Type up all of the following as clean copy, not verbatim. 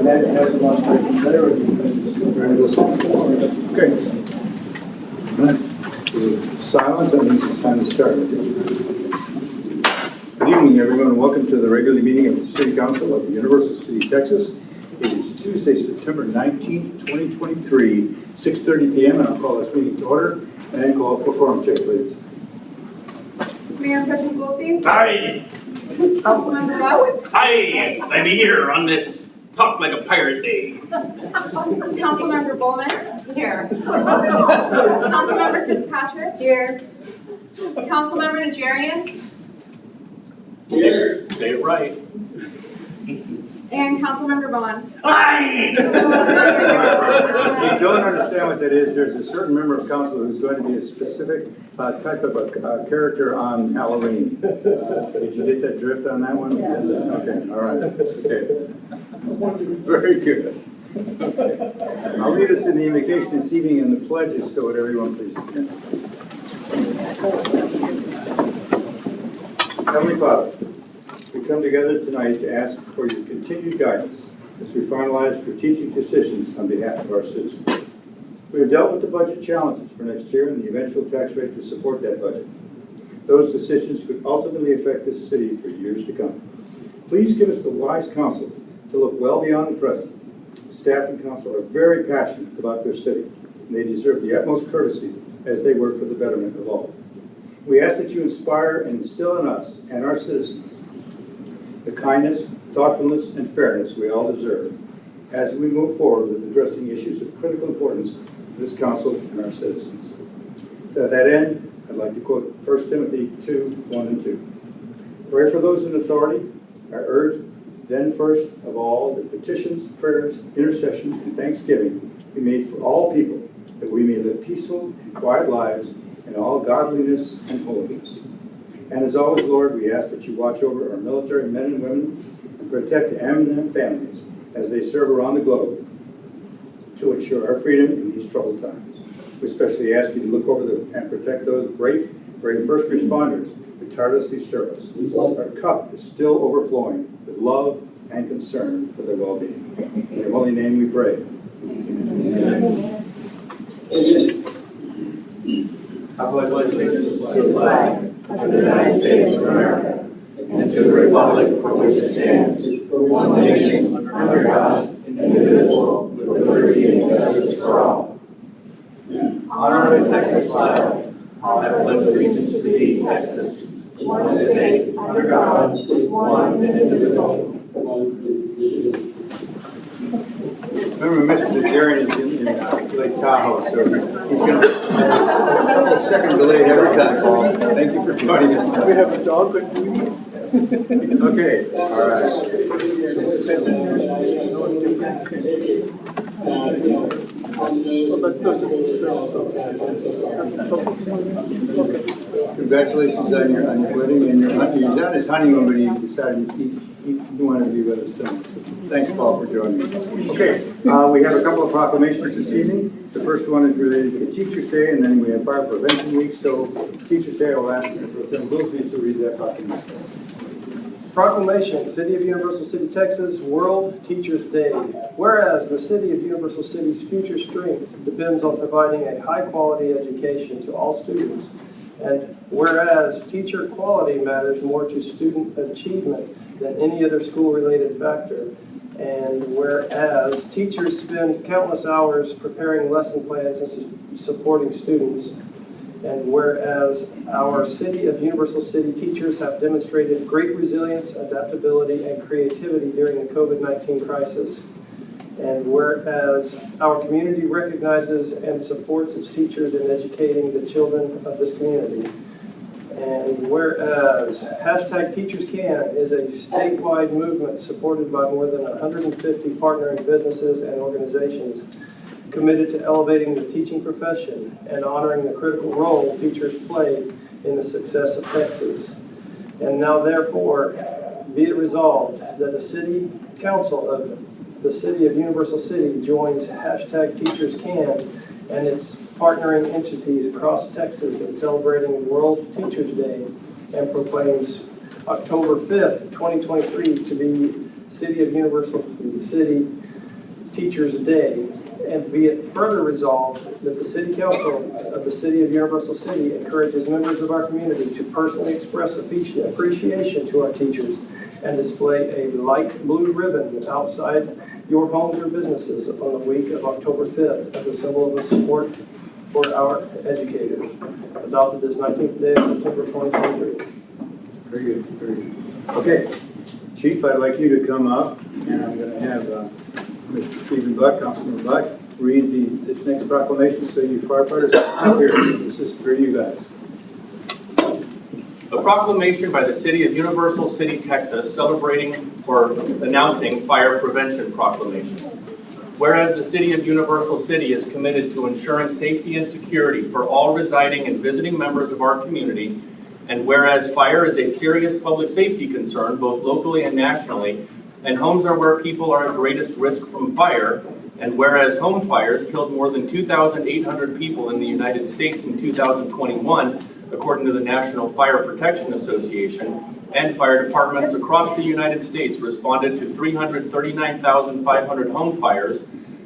that has a lunch break there. Okay. Silence, that means it's time to start. Good evening, everyone, and welcome to the regular meeting of the City Council of the Universal City, Texas. It is Tuesday, September 19th, 2023, 6:30 p.m., and I'll call this meeting to order and call for quorum check, please. Mayor Pro Tem Goolsby? Hi! Councilmember Vaughan? Hi! Glad to be here on this Talk Like a Pirate Day. Councilmember Bulman? Here. Councilmember Fitzpatrick? Here. Councilmember Najarian? Here. Say it right. And Councilmember Vaughan? Hi! If you don't understand what that is, there's a certain member of council who's going to be a specific type of a character on Halloween. Did you get that drift on that one? Yeah. Okay, all right. Okay. Very good. Okay. I'll lead us in the invocation this evening and the pledges, so would everyone please stand. Heavenly Father, we come together tonight to ask for your continued guidance as we finalize strategic decisions on behalf of our citizens. We have dealt with the budget challenges for next year and the eventual tax rate to support that budget. Those decisions could ultimately affect this city for years to come. Please give us the wise counsel to look well beyond the present. Staff and council are very passionate about their city, and they deserve the utmost courtesy as they work for the betterment of all. We ask that you inspire and instill in us and our citizens the kindness, thoughtfulness, and fairness we all deserve as we move forward with addressing issues of critical importance to this council and our citizens. To that end, I'd like to quote 1 Timothy 2:1 and 2. Pray for those in authority. I urge then first of all that petitions, prayers, intercession, and thanksgiving be made for all people, that we may live peaceful and quiet lives in all godliness and holiness. And as always, Lord, we ask that you watch over our military men and women and protect them and their families as they serve around the globe to ensure our freedom in these troubled times. We especially ask you to look over and protect those brave first responders who tirelessly serve us. Our cup is still overflowing with love and concern for their well-being. In your holy name we pray. Amen. I pledge allegiance to the flag of the United States of America and to the republic for which it stands, one nation, under God, indivisible, with liberty and justice for all. Honor the Texas flag. I pledge allegiance to thee, Texas, one state, under God, one indivisible. Remember, Mr. Najarian is in Lake Tahoe, so he's going to be a second delayed every time, Paul. Thank you for joining us. We have a dog, but Okay, all right. Congratulations on your wedding and your honeymoon. He was on his honeymoon, but he decided he wanted to be with us tonight. So thanks, Paul, for joining me. Okay, we have a couple of proclamations this evening. The first one is related to Teachers' Day, and then we have Fire Prevention Week. So Teachers' Day, I will ask Pro Tem Goolsby to read that proclamation. Proclamation, City of Universal City, Texas, World Teachers' Day. Whereas the City of Universal City's future strength depends on providing a high-quality education to all students, and whereas teacher quality matters more to student achievement than any other school-related factor, and whereas teachers spend countless hours preparing lesson plans and supporting students, and whereas our City of Universal City teachers have demonstrated great resilience, adaptability, and creativity during the COVID-19 crisis, and whereas our community recognizes and supports its teachers in educating the children of this community, and whereas #TeachersCan is a statewide movement supported by more than 150 partnering businesses and organizations committed to elevating the teaching profession and honoring the critical role teachers play in the success of Texas. And now therefore, be it resolved that the City Council of the City of Universal City joins #TeachersCan and its partnering entities across Texas in celebrating World Teachers Day and proclaims October 5th, 2023 to be City of Universal City Teachers Day. And be it further resolved that the City Council of the City of Universal City encourages members of our community to personally express appreciation to our teachers and display a light blue ribbon outside your homes or businesses on the week of October 5th as a symbol of support for our educators. Adopted this 19th day of September 2023. Very good, very good. Okay, Chief, I'd like you to come up, and I'm going to have Mr. Stephen Buck, Councilmember Buck, read this next proclamation so you firefighters out here. This is for you guys. A proclamation by the City of Universal City, Texas, celebrating or announcing Fire Prevention Proclamation. Whereas the City of Universal City is committed to ensuring safety and security for all residing and visiting members of our community, and whereas fire is a serious public safety concern both locally and nationally, and homes are where people are at greatest risk from fire, and whereas home fires killed more than 2,800 people in the United States in 2021, according to the National Fire Protection Association, and fire departments across the United States responded to 339,500 home fires,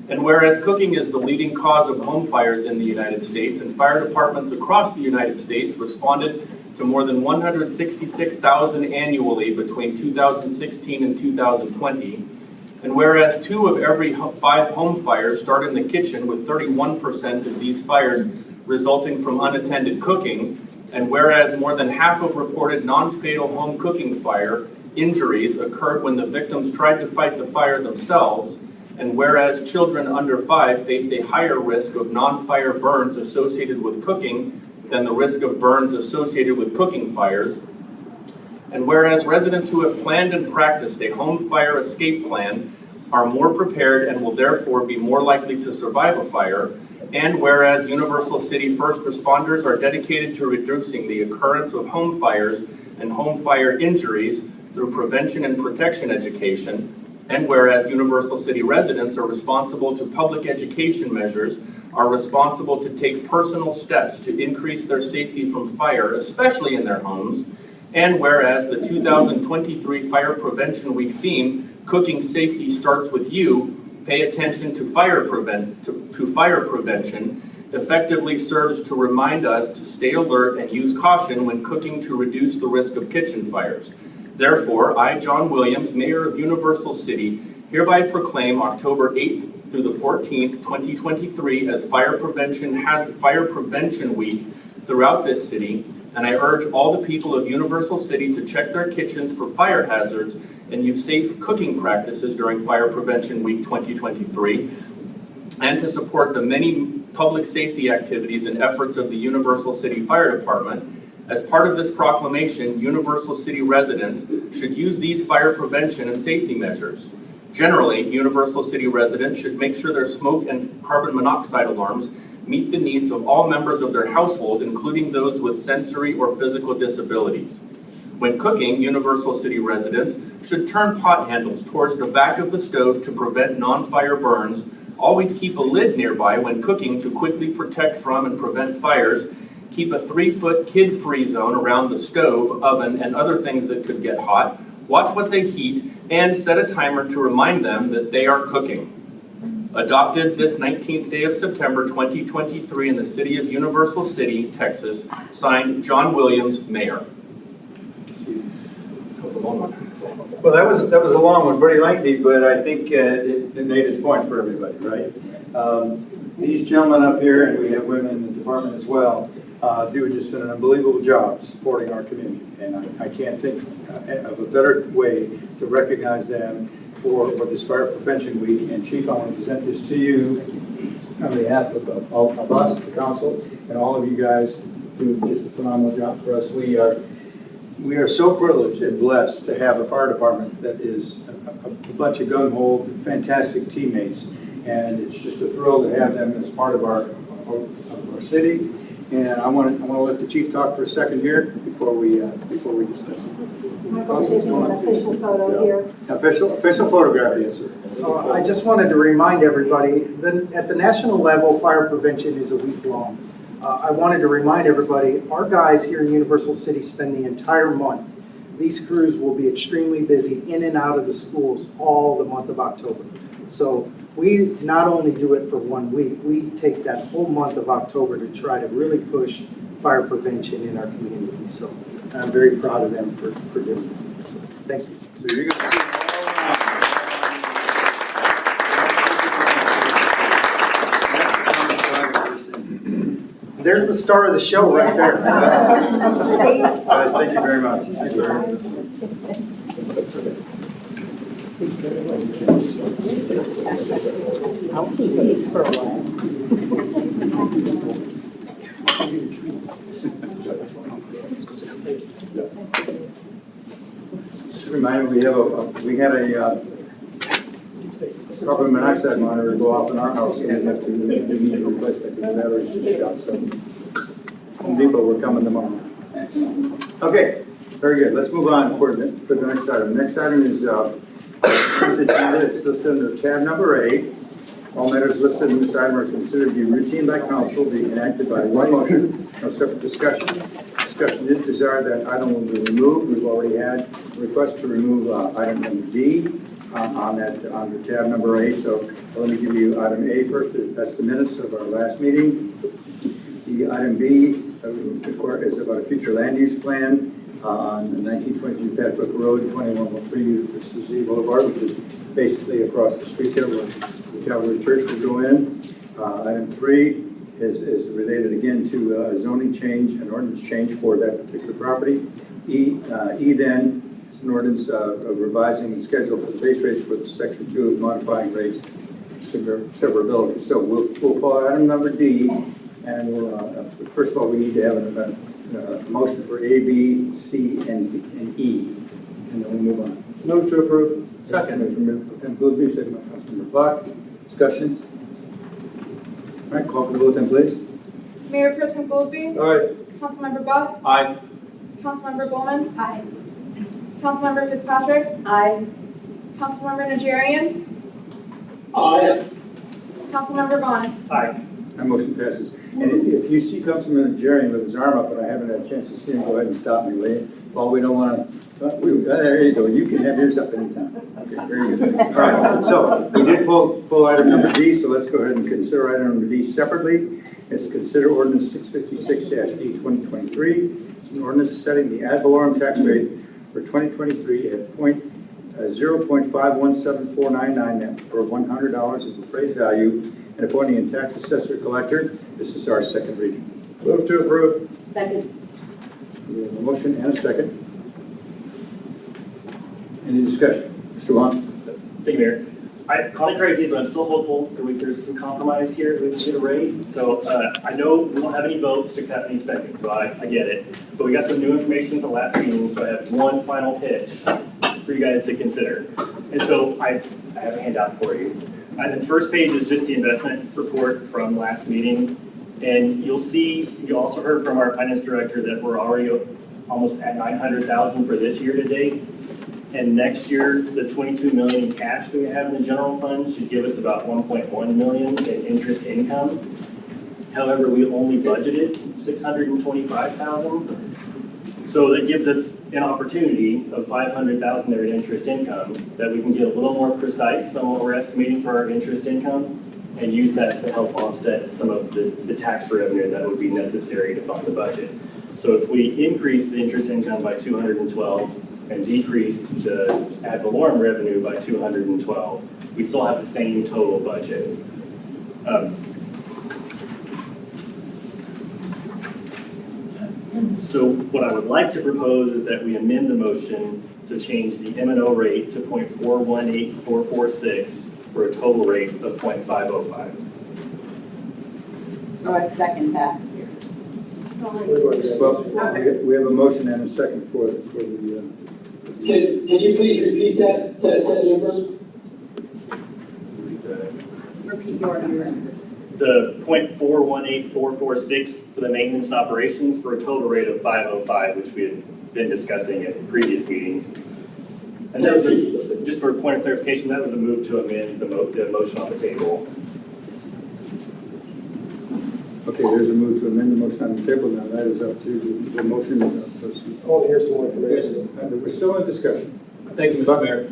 and whereas cooking is the leading cause of home fires in the United States, and fire departments across the United States responded to more than 166,000 annually between 2016 and 2020, and whereas 2 of every 5 home fires start in the kitchen, with 31% of these fires resulting from unattended cooking, and whereas more than half of reported non-fatal home cooking fire injuries occurred when the victims tried to fight the fire themselves, and whereas children under 5 face a higher risk of non-fire burns associated with cooking than the risk of burns associated with cooking fires, and whereas residents who have planned and practiced a home fire escape plan are more prepared and will therefore be more likely to survive a fire, and whereas Universal City first responders are dedicated to reducing the occurrence of home fires and home fire injuries through prevention and protection education, and whereas Universal City residents are responsible to public education measures, are responsible to take personal steps to increase their safety from fire, especially in their homes, and whereas the 2023 Fire Prevention Week theme, Cooking Safety Starts With You, Pay Attention to Fire Prevention, effectively serves to remind us to stay alert and use caution when cooking to reduce the risk of kitchen fires. Therefore, I, John Williams, Mayor of Universal City, hereby proclaim October 8th through the 14th, 2023 as Fire Prevention Week throughout this city, and I urge all the people of Universal City to check their kitchens for fire hazards and use safe cooking practices during Fire Prevention Week 2023, and to support the many public safety activities and efforts of the Universal City Fire Department. As part of this proclamation, Universal City residents should use these fire prevention and safety measures. Generally, Universal City residents should make sure their smoke and carbon monoxide alarms meet the needs of all members of their household, including those with sensory or physical disabilities. When cooking, Universal City residents should turn pot handles towards the back of the stove to prevent non-fire burns. Always keep a lid nearby when cooking to quickly protect from and prevent fires. Keep a 3-foot kid-free zone around the stove, oven, and other things that could get hot. Watch what they heat, and set a timer to remind them that they are cooking. Adopted this 19th day of September 2023 in the city of Universal City, Texas. Signed, John Williams, Mayor. That was a long one. Well, that was a long one, pretty lengthy, but I think it made its point for everybody, right? These gentlemen up here, and we have women in the department as well, do just an unbelievable job supporting our community, and I can't think of a better way to recognize them for this Fire Prevention Week. And Chief, I want to present this to you on behalf of us, the council, and all of you guys do just a phenomenal job for us. We are so privileged and blessed to have a fire department that is a bunch of gung-ho, fantastic teammates, and it's just a thrill to have them as part of our city. And I want to let the chief talk for a second here before we discuss it. Official photo here. Official photograph, yes, sir. So I just wanted to remind everybody that at the national level, fire prevention is a week long. I wanted to remind everybody, our guys here in Universal City spend the entire month. These crews will be extremely busy in and out of the schools all the month of October. So we not only do it for 1 week, we take that whole month of October to try to really push fire prevention in our community. So I'm very proud of them for doing that. Thank you. So you're going to see them all around. There's the star of the show right there. Guys, thank you very much. Thank you very much. I'll keep these for a while. Just a reminder, we had a carbon monoxide monitor go off in our house, and we have to need to replace that because the battery's shot. So Home Depot, we're coming tomorrow. Okay, very good. Let's move on for the next item. The next item is it's listed under tab number 8. All matters listed in this item are considered to be routine by council, be enacted by one motion, no separate discussion. Discussion is desired that item will be removed. We've already had a request to remove item number D on tab number 8. So let me give you item A first. That's the minutes of our last meeting. The item B is about a future land use plan on 1922 Fitzpatrick Road, 2103 Christie Boulevard, which is basically across the street there where the Calvary Church will go in. Item 3 is related again to a zoning change, an ordinance change for that particular property. E then is an ordinance revising the schedule for the base rates for the section 2 of modifying rates severability. So we'll call item number D, and we'll, first of all, we need to have a motion for A, B, C, and E, and then we'll move on. Move to approve. Second. Councilmember Goolsby, second by Councilmember Buck. Discussion? All right, call for the vote then, please. Mayor Pro Tem Goolsby. Aye. Councilmember Buck. Aye. Councilmember Bulman. Aye. Councilmember Fitzpatrick. Aye. Councilmember Najarian. Aye. Councilmember Vaughan. Aye. That motion passes. And if you see Councilman Najarian with his arm up and I haven't had a chance to see him, go ahead and stop me, will you? Well, we don't want to, there you go. You can have yours up anytime. Okay, very good. All right, so we did pull item number D, so let's go ahead and consider item number D separately. It's consider ordinance 656-D 2023. It's an ordinance setting the ad valorem tax rate for 2023 at 0.517499 per $100 of appraised value and appointing a tax assessor collector. This is our second reading. Move to approve. Second. We have a motion and a second. Any discussion? Mr. Vaughan? Thank you, Mayor. I call me crazy, but I'm still hopeful that there's some compromise here. We can get a rate. So I know we don't have any votes to cut any spending, so I get it. But we got some new information at the last meeting, so I have one final pitch for you guys to consider. And so I have a handout for you. And the first page is just the investment report from last meeting. And you'll see, you also heard from our finance director that we're already almost at $900,000 for this year to date. And next year, the $22 million in cash that we have in the general fund should give us about $1.1 million in interest income. However, we only budgeted $625,000. So that gives us an opportunity of $500,000 there in interest income that we can get a little more precise on what we're estimating for our interest income and use that to help offset some of the tax revenue that would be necessary to fund the budget. So if we increase the interest income by 212 and decrease the ad valorem revenue by 212, we still have the same total budget. So what I would like to propose is that we amend the motion to change the M&O rate to 0.418446 for a total rate of 0.505. So I second that. Well, we have a motion and a second for the Can you please repeat that number? Repeat your number. The 0.418446 for the maintenance and operations for a total rate of 505, which we had been discussing at previous meetings. And that was just for a point of clarification, that was a move to amend the motion on the table. Okay, there's a move to amend the motion on the table. Now that is up to the motion. I want to hear some more information. We're still in discussion. Thank you, Mr. Mayor.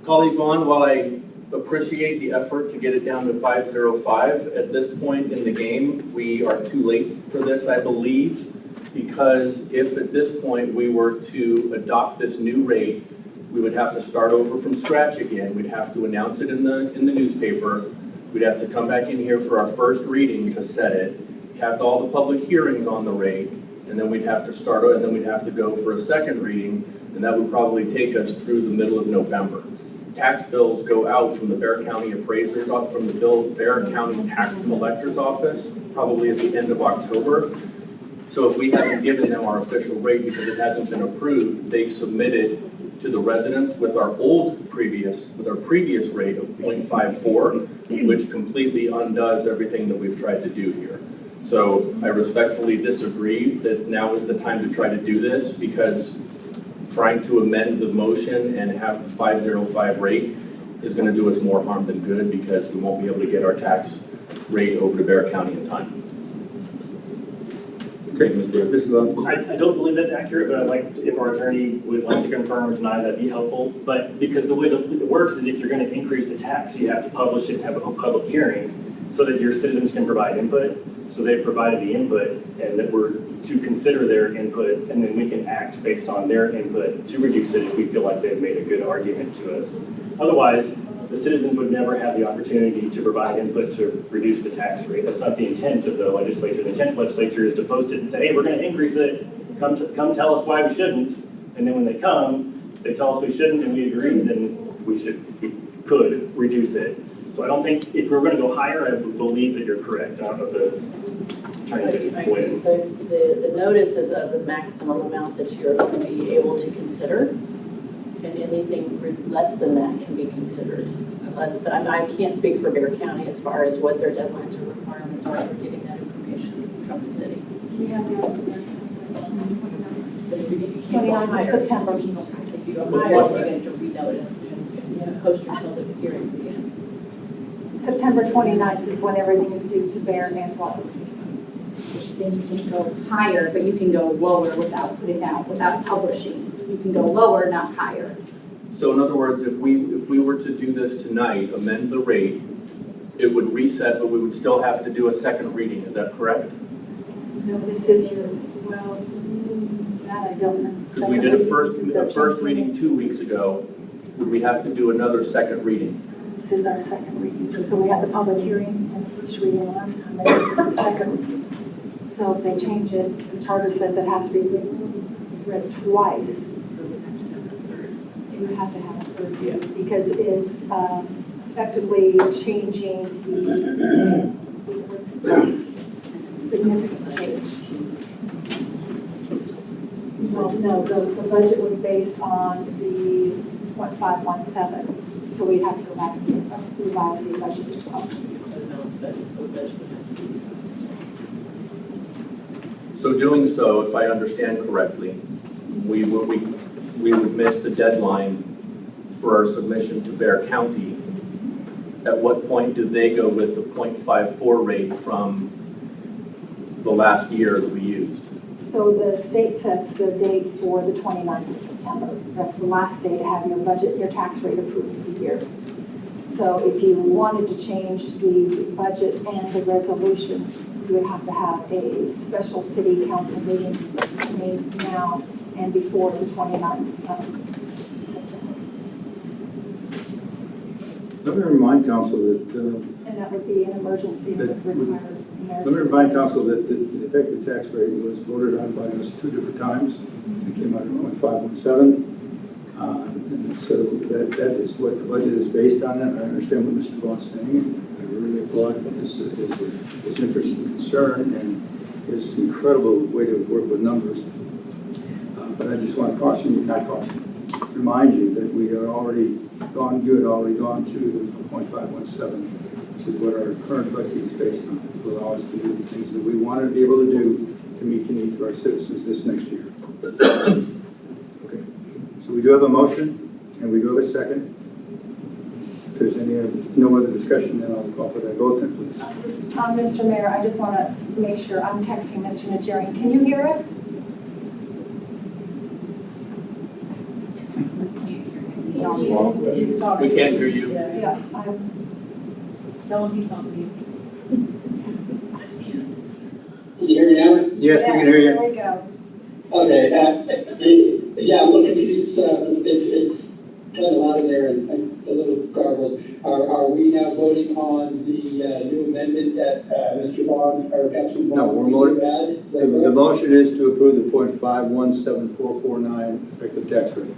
Colleague Vaughan, while I appreciate the effort to get it down to 505. At this point in the game, we are too late for this, I believe, because if at this point we were to adopt this new rate, we would have to start over from scratch again. We'd have to announce it in the newspaper. We'd have to come back in here for our first reading to set it, have all the public hearings on the rate, and then we'd have to start, and then we'd have to go for a second reading, and that would probably take us through the middle of November. Tax bills go out from the Bexar County Appraiser's Office, from the Bexar County Tax Collector's Office, probably at the end of October. So if we haven't given them our official rate because it hasn't been approved, they submit it to the residents with our previous rate of 0.54, which completely undoes everything that we've tried to do here. So I respectfully disagree that now is the time to try to do this, because trying to amend the motion and have the 505 rate is going to do us more harm than good, because we won't be able to get our tax rate over to Bexar County in time. Okay, Mr. Vaughan. I don't believe that's accurate, but I'd like, if our attorney would like to confirm or deny, that'd be helpful. But because the way that it works is if you're going to increase the tax, you have to publish it and have a public hearing so that your citizens can provide input. So they've provided the input, and that we're to consider their input, and then we can act based on their input to reduce it if we feel like they've made a good argument to us. Otherwise, the citizens would never have the opportunity to provide input to reduce the tax rate. That's not the intent of the legislature. The intent of the legislature is to post it and say, hey, we're going to increase it. Come tell us why we shouldn't. And then when they come, they tell us we shouldn't, and we agree, then we could reduce it. So I don't think, if we're going to go higher, I believe that you're correct of the trying to win. So the notice is of the maximum amount that you're going to be able to consider, and anything less than that can be considered. But I can't speak for Bexar County as far as what their deadlines or requirements are for getting that information from the city. We have the But if you can't go higher, September. if you go higher, you're going to renotice and post your public hearings again. September 29th is when everything is due to Bear and Vaughan. She's saying you can't go higher, but you can go lower without putting out, without publishing. You can go lower, not higher. So in other words, if we were to do this tonight, amend the rate, it would reset, but we would still have to do a second reading. Is that correct? No, this is your, well, that I don't know. Because we did a first reading 2 weeks ago. Would we have to do another second reading? This is our second reading. So we had the public hearing and the first reading last time, and this is the second reading. So if they change it, the charter says it has to be read twice. You would have to have a third reading, because it is effectively changing the significant change. Well, no, the budget was based on the 0.517, so we'd have to go back and revise the budget as well. So doing so, if I understand correctly, we would miss the deadline for our submission to Bexar County. At what point do they go with the 0.54 rate from the last year that we used? So the state sets the date for the 29th of September. That's the last day to have your budget, your tax rate approved for the year. So if you wanted to change the budget and the resolution, you would have to have a special city council meeting made now and before the 29th of September. Let me remind council that, And that would be an emergency that would require. let me remind council that the effective tax rate was voted on by us 2 different times. It came out at 0.517. And so that is what the budget is based on. That I understand what Mr. Vaughan's saying. I really applaud his interest and concern and his incredible way to work with numbers. But I just want to remind you that we are already gone to the 0.517, which is what our current budget is based on, to allow us to do the things that we want to be able to do to meet the needs of our citizens this next year. Okay, so we do have a motion and we do have a second. If there's no other discussion, then I'll call for that vote then, please. Mr. Mayor, I just want to make sure, I'm texting Mr. Najarian. Can you hear us? He's on mute. He's talking. We can't hear you. Yeah. Yeah, Tell him he's on mute. Can you hear me now? Yes, we can hear you. There we go. Okay, yeah, I'm looking confused, it's kind of out of there and a little garbled. Are we now voting on the new amendment that Mr. Vaughan, or Councilman No, Vaughan? we're voting- added? Is that The correct? motion is to approve the .517449 effective tax rate.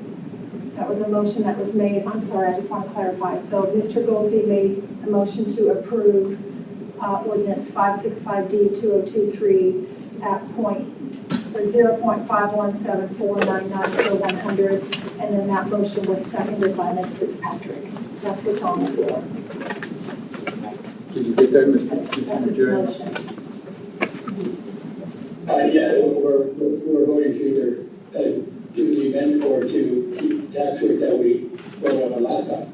That was a motion that was made, I'm sorry, I just want to clarify. So Mr. Goolsby made a motion to approve ordinance 565D2023 at 0.517499 per 100, and then that motion was seconded by Ms. Fitzpatrick. That's what's on the floor. Did you get that, Mr. That was the Najarian? motion. Yeah, we're voting to either do the amendment or to keep the tax rate that we voted on last time.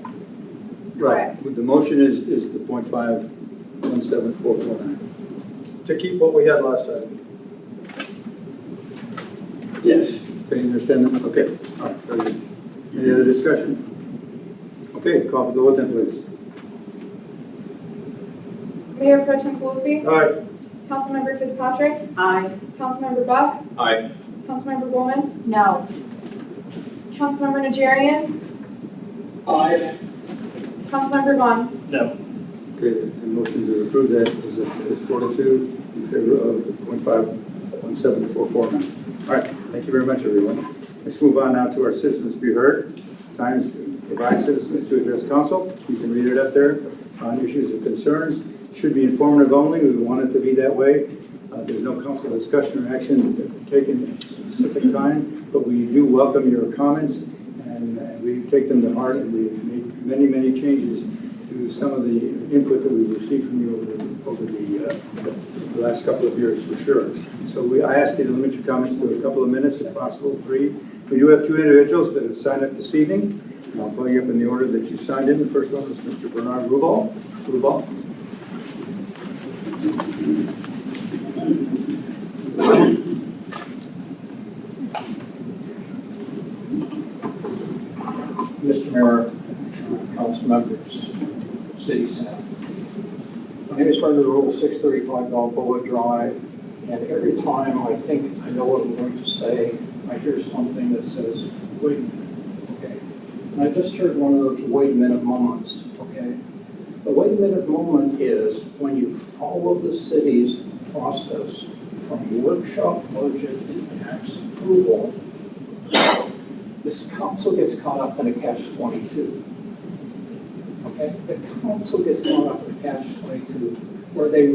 Right. The motion is the .517449. To keep what we had last time. Yes. Okay, you understand that? Okay, all right, very good. Any other discussion? Okay, call for the vote then, please. Mayor Pro Tem Goolsby, Aye. Councilmember Fitzpatrick, Aye. Councilmember Buck, Aye. Councilmember Bulman, No. Councilmember Najarian, Aye. Councilmember Vaughn. No. Okay, the motion to approve that is 4-2 in favor of the .517449. All right, thank you very much, everyone. Let's move on now to our citizens be heard. Times to provide citizens to address council. You can read it up there on issues and concerns. Should be informative only. We want it to be that way. There's no council discussion or action taken at a specific time, but we do welcome your comments and we take them to heart, and we've made many changes to some of the input that we've received from you over the last couple of years, for sure. So I ask you to limit your comments to a couple of minutes, if possible, 3. We do have 2 individuals that have signed up this evening. And I'll call you up in the order that you signed in. The first one is Mr. Bernard Rubal. Mr. Rubal. Mr. Mayor, council members, city staff. My name is Bernard Rubal, 635 Balboa Drive, and every time I think I know what I'm going to say, I hear something that says, wait a minute, okay? And I just heard one of those wait a minute moments, okay? The wait a minute moment is when you follow the city's process from workshop budget to tax approval. This council gets caught up in a catch-22. Okay, the council gets caught up in a catch-22 where they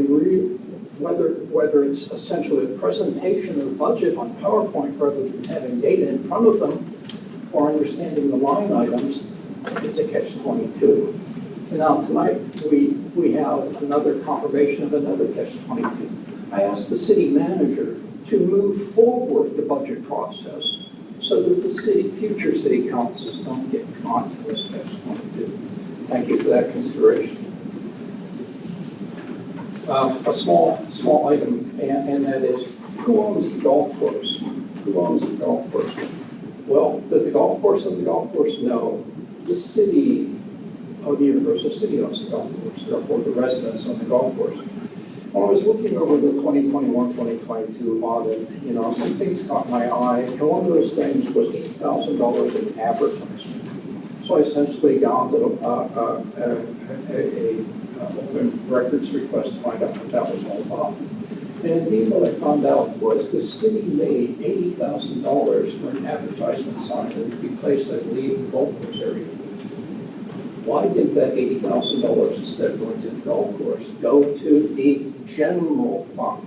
whether it's essentially a presentation of the budget on PowerPoint rather than having data in front of them or understanding the line items, it's a catch-22. And now tonight we have another confirmation of another catch-22. I asked the city manager to move forward the budget process so that the future city councils don't get caught in this catch-22. Thank you for that consideration. A small item, and that is, who owns the golf course? Who owns the golf course? Well, does the golf course own the golf course? No. The city of the Universal City owns the golf course, therefore the residents own the golf course. When I was looking over the 2021-2022 audit, some things caught my eye, and one of those things was $8,000 in advertising. So I essentially got an open records request to find out what that was all about. And indeed what I found out was the city made $80,000 for an advertisement sign that would be placed, I believe, in the golf course area. Why did that $80,000, instead of going to the golf course, go to the general fund?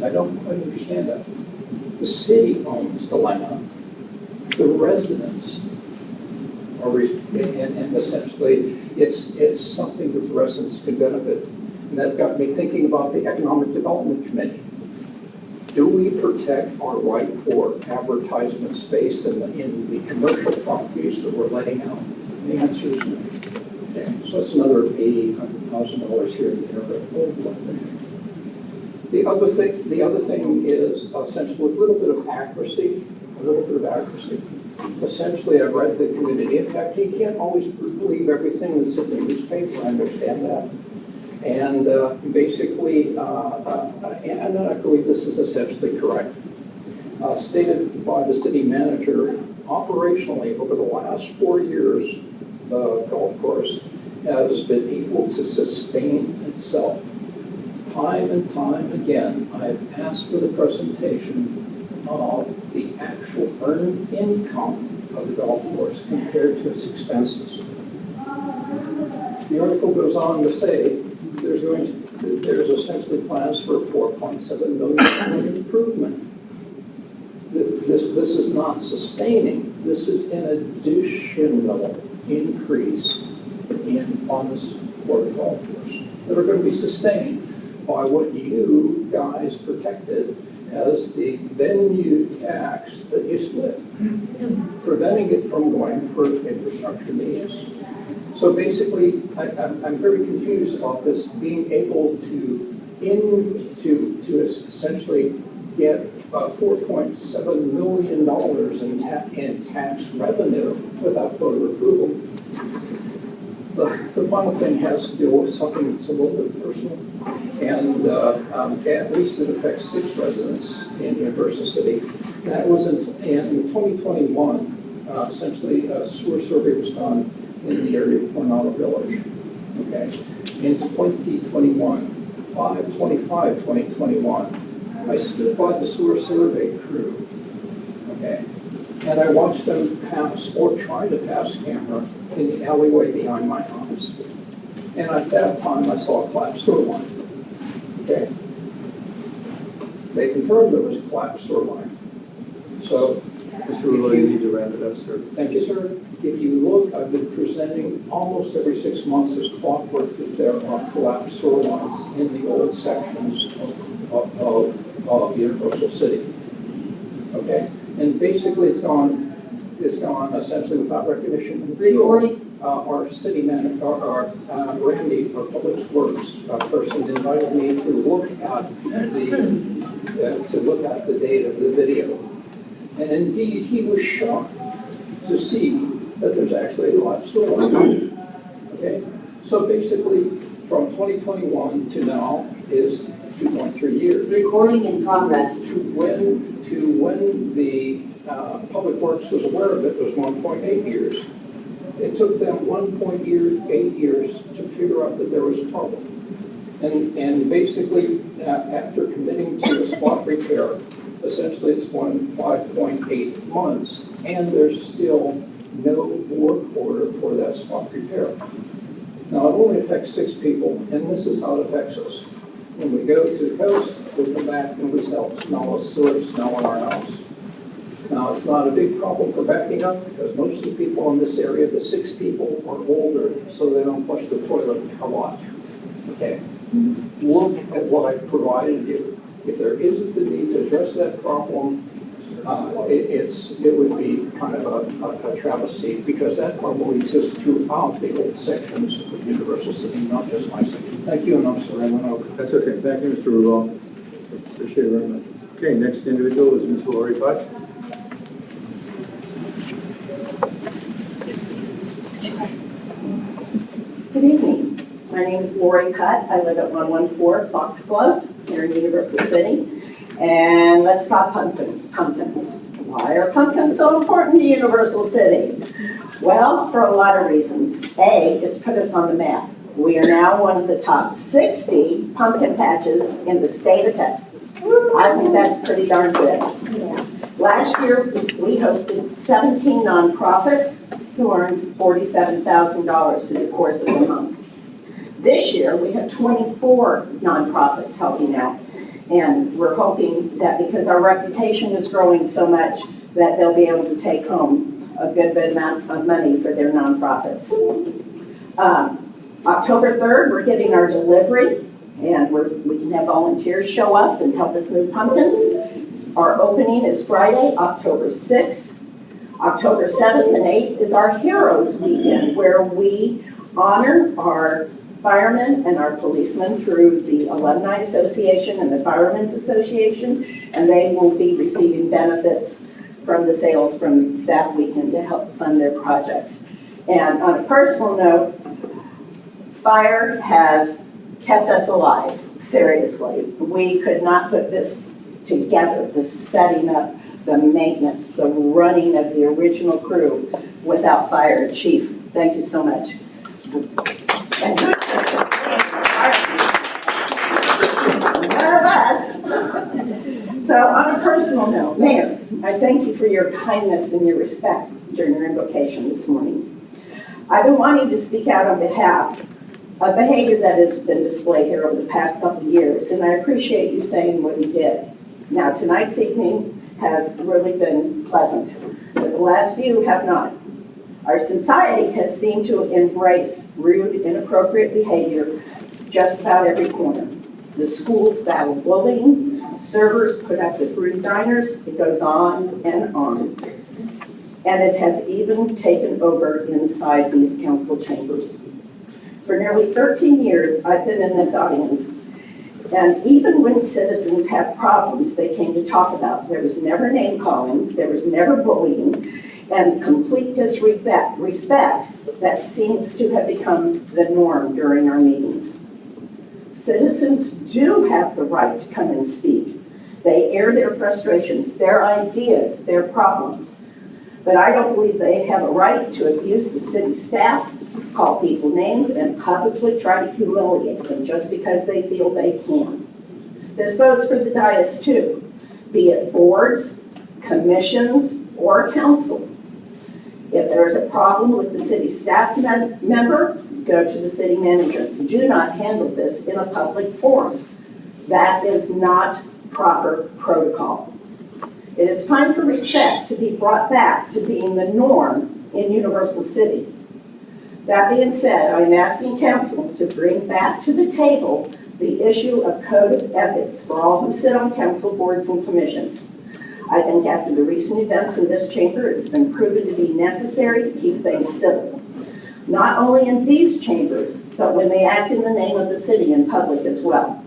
I don't quite understand that. The city owns the land. The residents are, and essentially, it's something that the residents can benefit. And that got me thinking about the Economic Development Committee. Do we protect our right for advertisement space in the commercial properties that we're letting out? The answer is no. Okay, so it's another $80,000 here and there. The other thing is essentially a little bit of accuracy. essentially, I've read the community impact. You can't always believe everything that's in the newspaper, I understand that. And basically, and I believe this is essentially correct. Stated by the city manager, operationally, over the last 4 years, the golf course has been able to sustain itself. Time and time again, I've asked for the presentation of the actual earned income of the golf course compared to its expenses. The article goes on to say there's essentially plans for a $4.7 million improvement. This is not sustaining. This is an additional increase in funds for the golf course that are going to be sustained by what you guys protected as the venue tax that you split, preventing it from going for infrastructure needs. So basically, I'm very confused about this being able to essentially get $4.7 million in tax revenue without voter approval. The final thing has to do with something that's a little bit personal, and at least it affects 6 residents in Universal City. That was in 2021, essentially a sewer survey was done in the area of Coronado Village. Okay, in 2021, 5/25/2021, I stood by the sewer survey crew. Okay, and I watched them pass or try to pass camera in the alleyway behind my house. And at that time, I saw a collapsed sewer line. Okay? They confirmed there was a collapsed sewer line. So, Mr. Rulo, you need to wrap it up, sir. thank you, sir. If you look, I've been presenting almost every 6 months as clockwork that there are collapsed sewer lines in the old sections of Universal City. Okay? And basically it's gone essentially without recognition until our city manager, Randy, our Public Works person, invited me to look at the data, the video. And indeed, he was shocked to see that there's actually a collapsed sewer line. Okay? So basically, from 2021 to now is 2.3 years. Recording in progress. To when the Public Works was aware of it was 1.8 years. It took them 1.8 years to figure out that there was a problem. And basically, after committing to a spot repair, essentially it's going 5.8 months, and there's still no work order for that spot repair. Now, it only affects 6 people, and this is how it affects us. When we go to the coast, we come back and we smell a sewer smell in our house. Now, it's not a big problem for backing up because most of the people in this area, the 6 people, are older, so they don't flush the toilet a lot. Okay? Look at what I've provided you. If there isn't the need to address that problem, it would be kind of a travesty because that problem exists throughout the old sections of Universal City, not just my section. Thank you, and I'm sorry I went over. That's okay. Thank you, Mr. Rulo. Appreciate it very much. Okay, next individual is Ms. Lori Putt. Good evening. My name is Lori Putt. I live at 114 Foxglove here in Universal City. And let's talk pumpkins. Why are pumpkins so important to Universal City? Well, for a lot of reasons. A, it's put us on the map. We are now one of the top 60 pumpkin patches in the state of Texas. I think that's pretty darn good. Last year, we hosted 17 nonprofits who earned $47,000 through the course of the month. This year, we have 24 nonprofits helping out. And we're hoping that because our reputation is growing so much, that they'll be able to take home a good amount of money for their nonprofits. October 3rd, we're getting our delivery, and we can have volunteers show up and help us move pumpkins. Our opening is Friday, October 6th. October 7th and 8th is our Heroes Weekend, where we honor our firemen and our policemen through the Alumni Association and the Firemen's Association, and they will be receiving benefits from the sales from that weekend to help fund their projects. And on a personal note, fire has kept us alive, seriously. We could not put this together, the setting up, the maintenance, the running of the original crew without fire. Chief, thank you so much. And none of us. So on a personal note, Mayor, I thank you for your kindness and your respect during your invocation this morning. I've been wanting to speak out on behalf of behavior that has been displayed here over the past couple of years, and I appreciate you saying what you did. Now, tonight's evening has really been pleasant, but the last few have not. Our society has seemed to embrace rude, inappropriate behavior just about every corner. The schools battle bullying, servers put up with rude diners, it goes on and on. And it has even taken over inside these council chambers. For nearly 13 years, I've been in this audience, and even when citizens have problems they came to talk about, there was never name calling, there was never bullying, and complete disrespect that seems to have become the norm during our meetings. Citizens do have the right to come and speak. They air their frustrations, their ideas, their problems. But I don't believe they have a right to abuse the city staff, call people names, and publicly try to humiliate them just because they feel they can. This goes for the dais too, be it boards, commissions, or council. If there's a problem with the city staff member, go to the city manager. Do not handle this in a public forum. That is not proper protocol. It is time for respect to be brought back to being the norm in Universal City. That being said, I'm asking council to bring back to the table the issue of code of ethics for all who sit on council boards and commissions. I think after the recent events in this chamber, it's been proven to be necessary to keep things civil. Not only in these chambers, but when they act in the name of the city in public as well.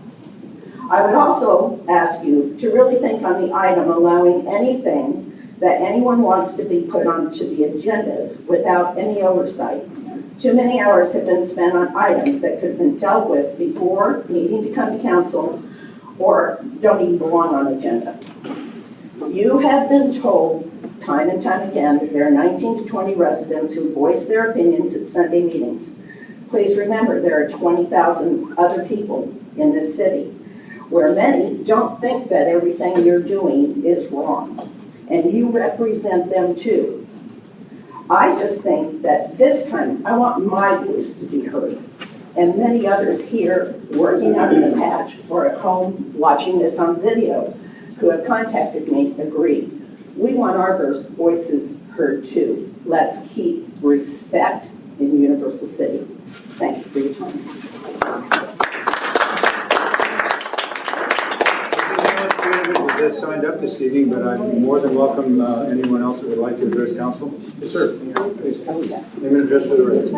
I would also ask you to really think on the item allowing anything that anyone wants to be put onto the agendas without any oversight. Too many hours have been spent on items that could have been dealt with before needing to come to council or don't even belong on the agenda. You have been told time and time again that there are 19 to 20 residents who voice their opinions at Sunday meetings. Please remember there are 20,000 other people in this city where many don't think that everything you're doing is wrong, and you represent them too. I just think that this time I want my voice to be heard, and many others here working out in the patch or at home watching this on video who have contacted me agree. We want our voices heard too. Let's keep respect in Universal City. Thank you for your time. Just signed up this evening, but I'm more than welcome anyone else that would like to address council. Yes, sir. Please. Name and address for the record.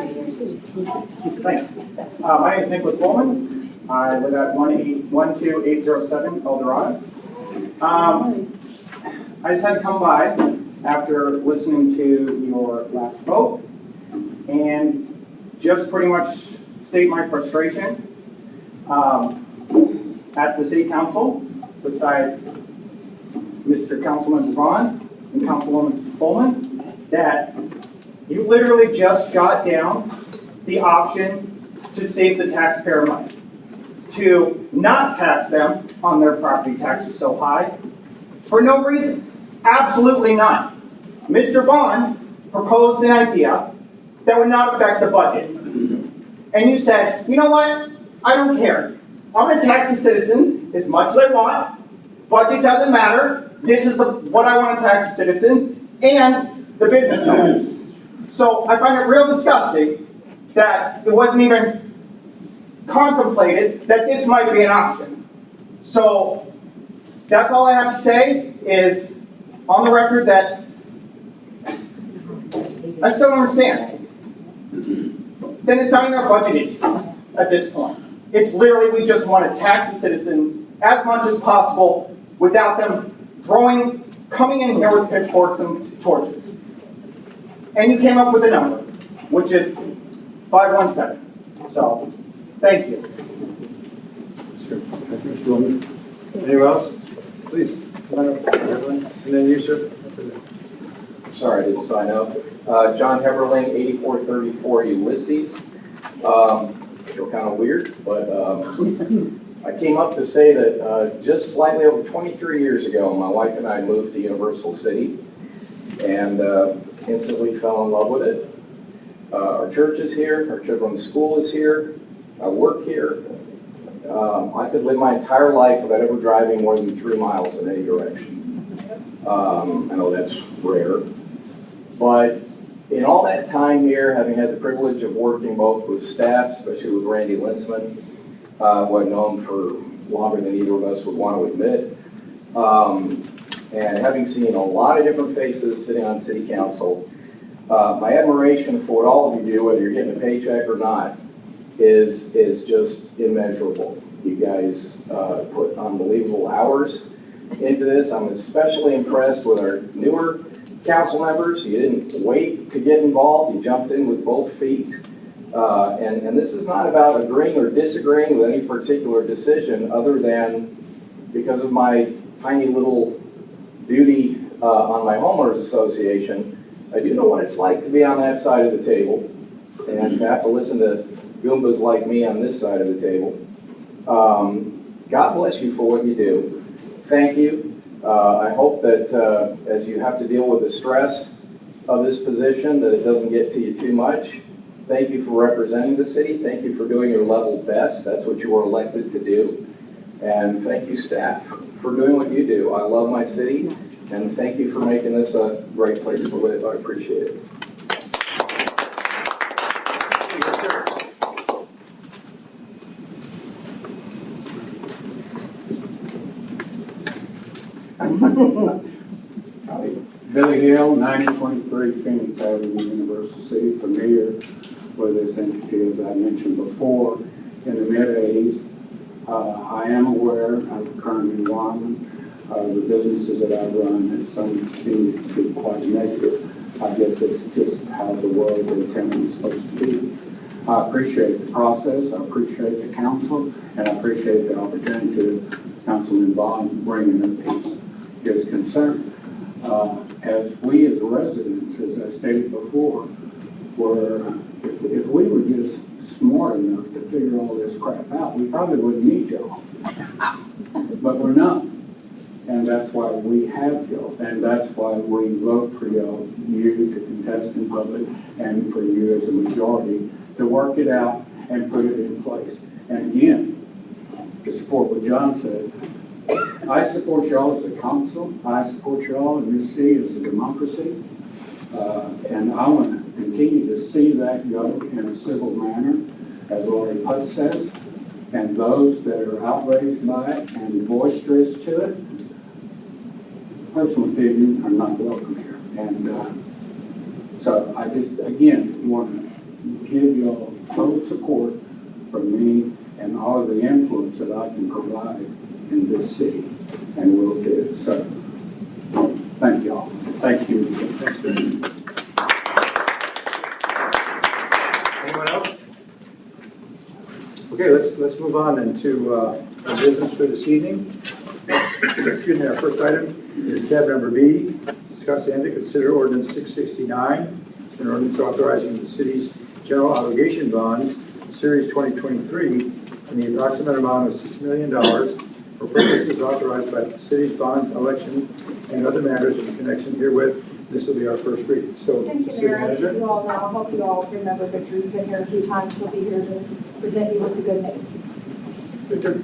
Thanks. My name is Nicholas Bulman. I live at 12807 Eldorado. I just had to come by after listening to your last vote and just pretty much state my frustration at the city council, besides Mr. Councilmember Vaughan and Councilwoman Bulman, that you literally just shot down the option to save the taxpayer money, to not tax them on their property taxes so high for no reason, absolutely none. Mr. Vaughan proposed an idea that would not affect the budget. And you said, you know what, I don't care. I'm going to tax the citizens as much as I want. Budget doesn't matter. This is what I want to tax the citizens and the business owners. So I find it real disgusting that it wasn't even contemplated that this might be an option. So that's all I have to say is on the record that I still don't understand. Then it's not even a budget issue at this point. It's literally we just want to tax the citizens as much as possible without them throwing coming in here with pitchforks and torches. And you came up with a number, which is 517. So, thank you. Sure. Thank you, Mr. Bulman. Anyone else? Please, come on up, everyone. And then you, sir. Sorry, I didn't sign up. John Heberling, 8434 Ulysses. Feel kind of weird, but I came up to say that just slightly over 23 years ago, my wife and I moved to Universal City and instantly fell in love with it. Our church is here, our children's school is here, I work here. I could live my entire life without ever driving more than 3 miles in any direction. I know that's rare, but in all that time here, having had the privilege of working both with staff, especially with Randy Linsman, who I've known for longer than either of us would want to admit, and having seen a lot of different faces sitting on city council, my admiration for what all of you do, whether you're getting a paycheck or not, is just immeasurable. You guys put unbelievable hours into this. I'm especially impressed with our newer council members. You didn't wait to get involved. You jumped in with both feet. And this is not about agreeing or disagreeing with any particular decision other than because of my tiny little duty on my homeowners association. I do know what it's like to be on that side of the table and to have to listen to Goombas like me on this side of the table. God bless you for what you do. Thank you. I hope that as you have to deal with the stress of this position, that it doesn't get to you too much. Thank you for representing the city. Thank you for doing your level best. That's what you were elected to do. And thank you, staff, for doing what you do. I love my city, and thank you for making this a great place to live. I appreciate it. Billy Hill, 9023 Phoenix Avenue, Universal City, familiar with this entity as I mentioned before in the mid-80s. I am aware of current environment, the businesses that I run, and some seem to be quite negative. I guess it's just how the world they tell me is supposed to be. I appreciate the process, I appreciate the council, and I appreciate the opportunity to Councilman Vaughan bringing up his concern. As we as residents, as I stated before, if we were just smart enough to figure all this crap out, we probably wouldn't need y'all. But we're not. And that's why we have y'all. And that's why we vote for y'all, you to contest in public, and for you as a majority to work it out and put it in place. And again, to support what John said, I support y'all as a council. I support y'all in this city as a democracy. And I want to continue to see that go in a civil manner, as Lori Putt says. And those that are outraged by it and boisterous to it, personal opinion, are not welcome here. And so I just, again, want to give y'all total support from me and all of the influence that I can provide in this city, and will do. So, thank y'all. Thank you. Anyone else? Okay, let's move on then to our business for this evening. Excuse me, our first item is tab number B, discuss and to consider ordinance 669, an ordinance authorizing the city's general obligation bonds, series 2023, in the approximate amount of $6 million for purposes authorized by the city's bond election and other matters in connection herewith. This will be our first reading. So, Thank you, City Mayor. As Manager. you all know, I hope you all remember Victor's been here a few times. He'll be here to present you with the good news. Victor.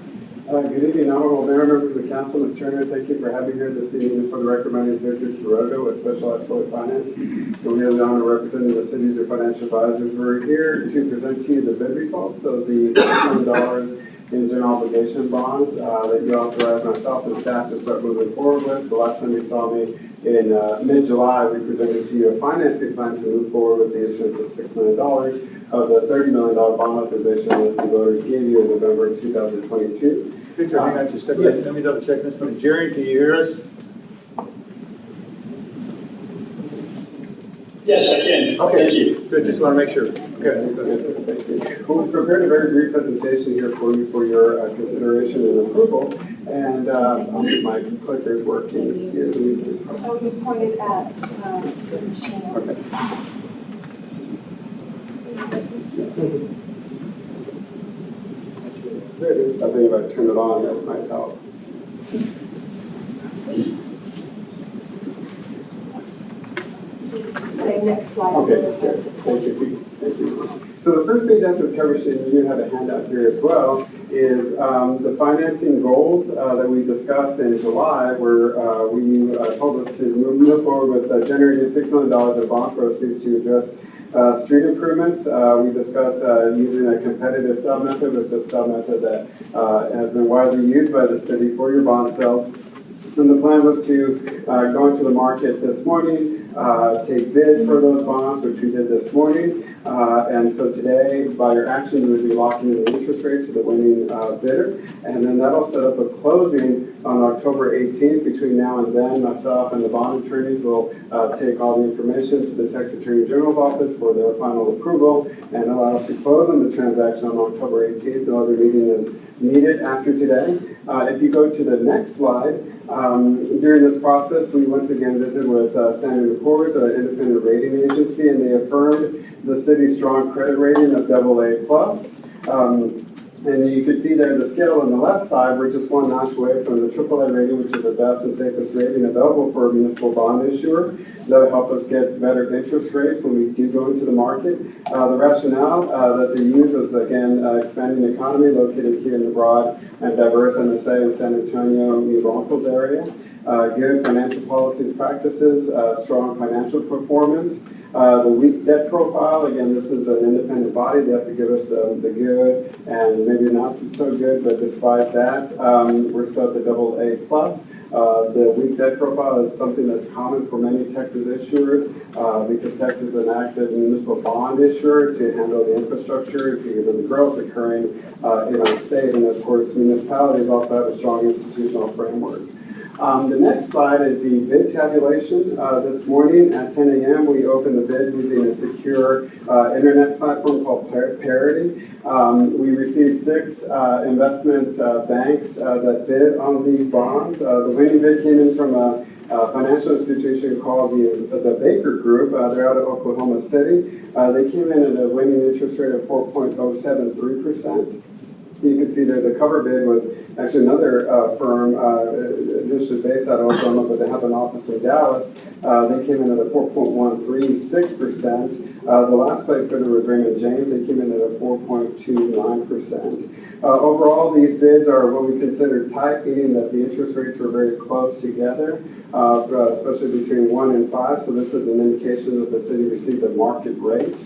Good evening, honorable mayor, members of the council. Ms. Turner, thank you for having me here this evening. For the record, my name is Victor Quiroga with Specialized Public Finance. And we have the honor of representing the city's or financial advisors. We're here to present to you the bid results of the $6 million in general obligation bonds that you authorized myself and staff to start moving forward with. The last time you saw me in mid-July, we presented to you a financing plan to move forward with the issuance of $6 million of the $30 million bond authorization that the voters gave you in November 2022. Victor, hang on just a second. Yes. Let me double check this. Najarian, can you hear us? Yes, I can. Okay. Thank you. Good, just want to make sure. Okay, thank you. Well, we've prepared a very brief presentation here for you for your consideration and approval. And my clicker is working here. Oh, you pointed at the machine. Okay. There it is. I think if I turn it on, that might help. Just say next slide. Okay, good. Thank you. Thank you. So the first page after the cover sheet, you do have a handout here as well, is the financing goals that we discussed in July, where we told us to move forward with generating $6 million of bond proceeds to address street improvements. We discussed using a competitive sub method, which is a sub method that has been widely used by the city for your bond sales. And the plan was to go into the market this morning, take bids for those bonds, which we did this morning. And so today, by your action, you would be locking in the interest rate to the winning bidder. And then that'll set up a closing on October 18th. Between now and then, myself and the bond attorneys will take all the information to the Texas Attorney General's office for their final approval and allow us to close on the transaction on October 18th. No other meeting is needed after today. If you go to the next slide, during this process, we once again visited with Standard & Poor's, an independent rating agency, and they affirmed the city's strong credit rating of AA+. And you can see there the scale on the left side, we're just one notch away from the AAA rating, which is the best and safest rating available for a municipal bond issuer. That'll help us get better interest rates when we do go into the market. The rationale that they use is, again, expanding economy located here in the broad and diverse MSA in San Antonio, New Braunfels area. Good financial policies practices, strong financial performance. The weak debt profile, again, this is an independent body. They have to give us the good and maybe not so good, but despite that, we're still at the AA+. The weak debt profile is something that's common for many Texas issuers because Texas is an active municipal bond issuer to handle the infrastructure because of the growth occurring in our state. And of course, municipalities also have a strong institutional framework. The next slide is the bid tabulation. This morning at 10 a.m. we opened the bids using a secure internet platform called Parity. We received 6 investment banks that bid on these bonds. The winning bid came in from a financial institution called the Baker Group. They're out of Oklahoma City. They came in at a winning interest rate of 4.073%. You can see there the cover bid was actually another firm, initially based out of Oklahoma, but they have an office in Dallas. They came in at a 4.136%. The last place bidder was Raymond James. They came in at a 4.29%. Overall, these bids are what we consider tight, meaning that the interest rates were very close together, especially between 1 and 5. So this is an indication that the city received a market rate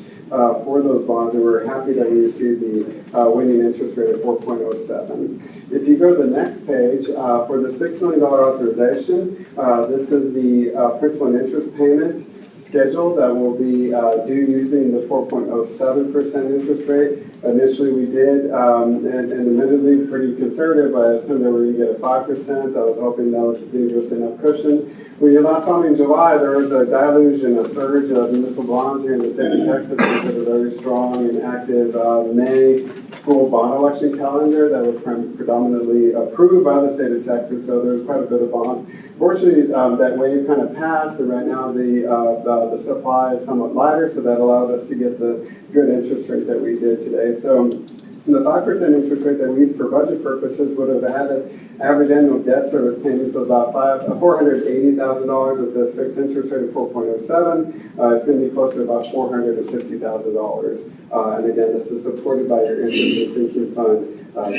for those bonds, and we're happy that we received the winning interest rate of 4.07. If you go to the next page, for the $6 million authorization, this is the principal and interest payment schedule that will be due using the 4.07% interest rate. Initially we did, and admittedly pretty conservative. I assumed that we were going to get a 5%. I was hoping that would give us enough cushion. When you last saw me in July, there was a deluge and a surge of municipal bonds here in the state of Texas because of a very strong and active May school bond election calendar that was predominantly approved by the state of Texas. So there's quite a bit of bonds. Fortunately, that wave kind of passed, and right now the supply is somewhat lighter, so that allowed us to get the good interest rate that we did today. So the 5% interest rate that we used for budget purposes would have had an average annual debt service payments of about $480,000 with this fixed interest rate of 4.07. It's going to be closer to about $450,000. And again, this is supported by your interest and sinking fund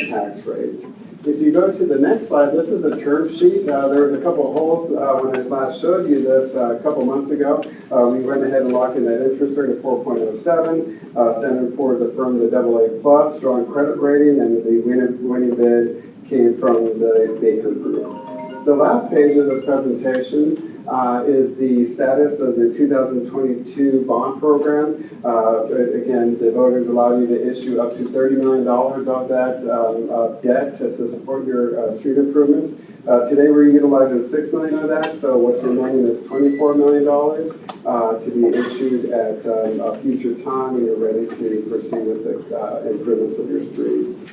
tax rate. If you go to the next slide, this is a term sheet. There was a couple of holes when I last showed you this a couple months ago. We went ahead and locked in that interest rate of 4.07. Standard & Poor's affirmed the AA+, strong credit rating, and the winning bid came from the Baker Group. The last page of this presentation is the status of the 2022 bond program. Again, the voters allow you to issue up to $30 million of that debt to support your street improvements. Today, we're utilizing $6 million of that, so what's remaining is $24 million to be issued at a future time when you're ready to proceed with the improvements of your streets.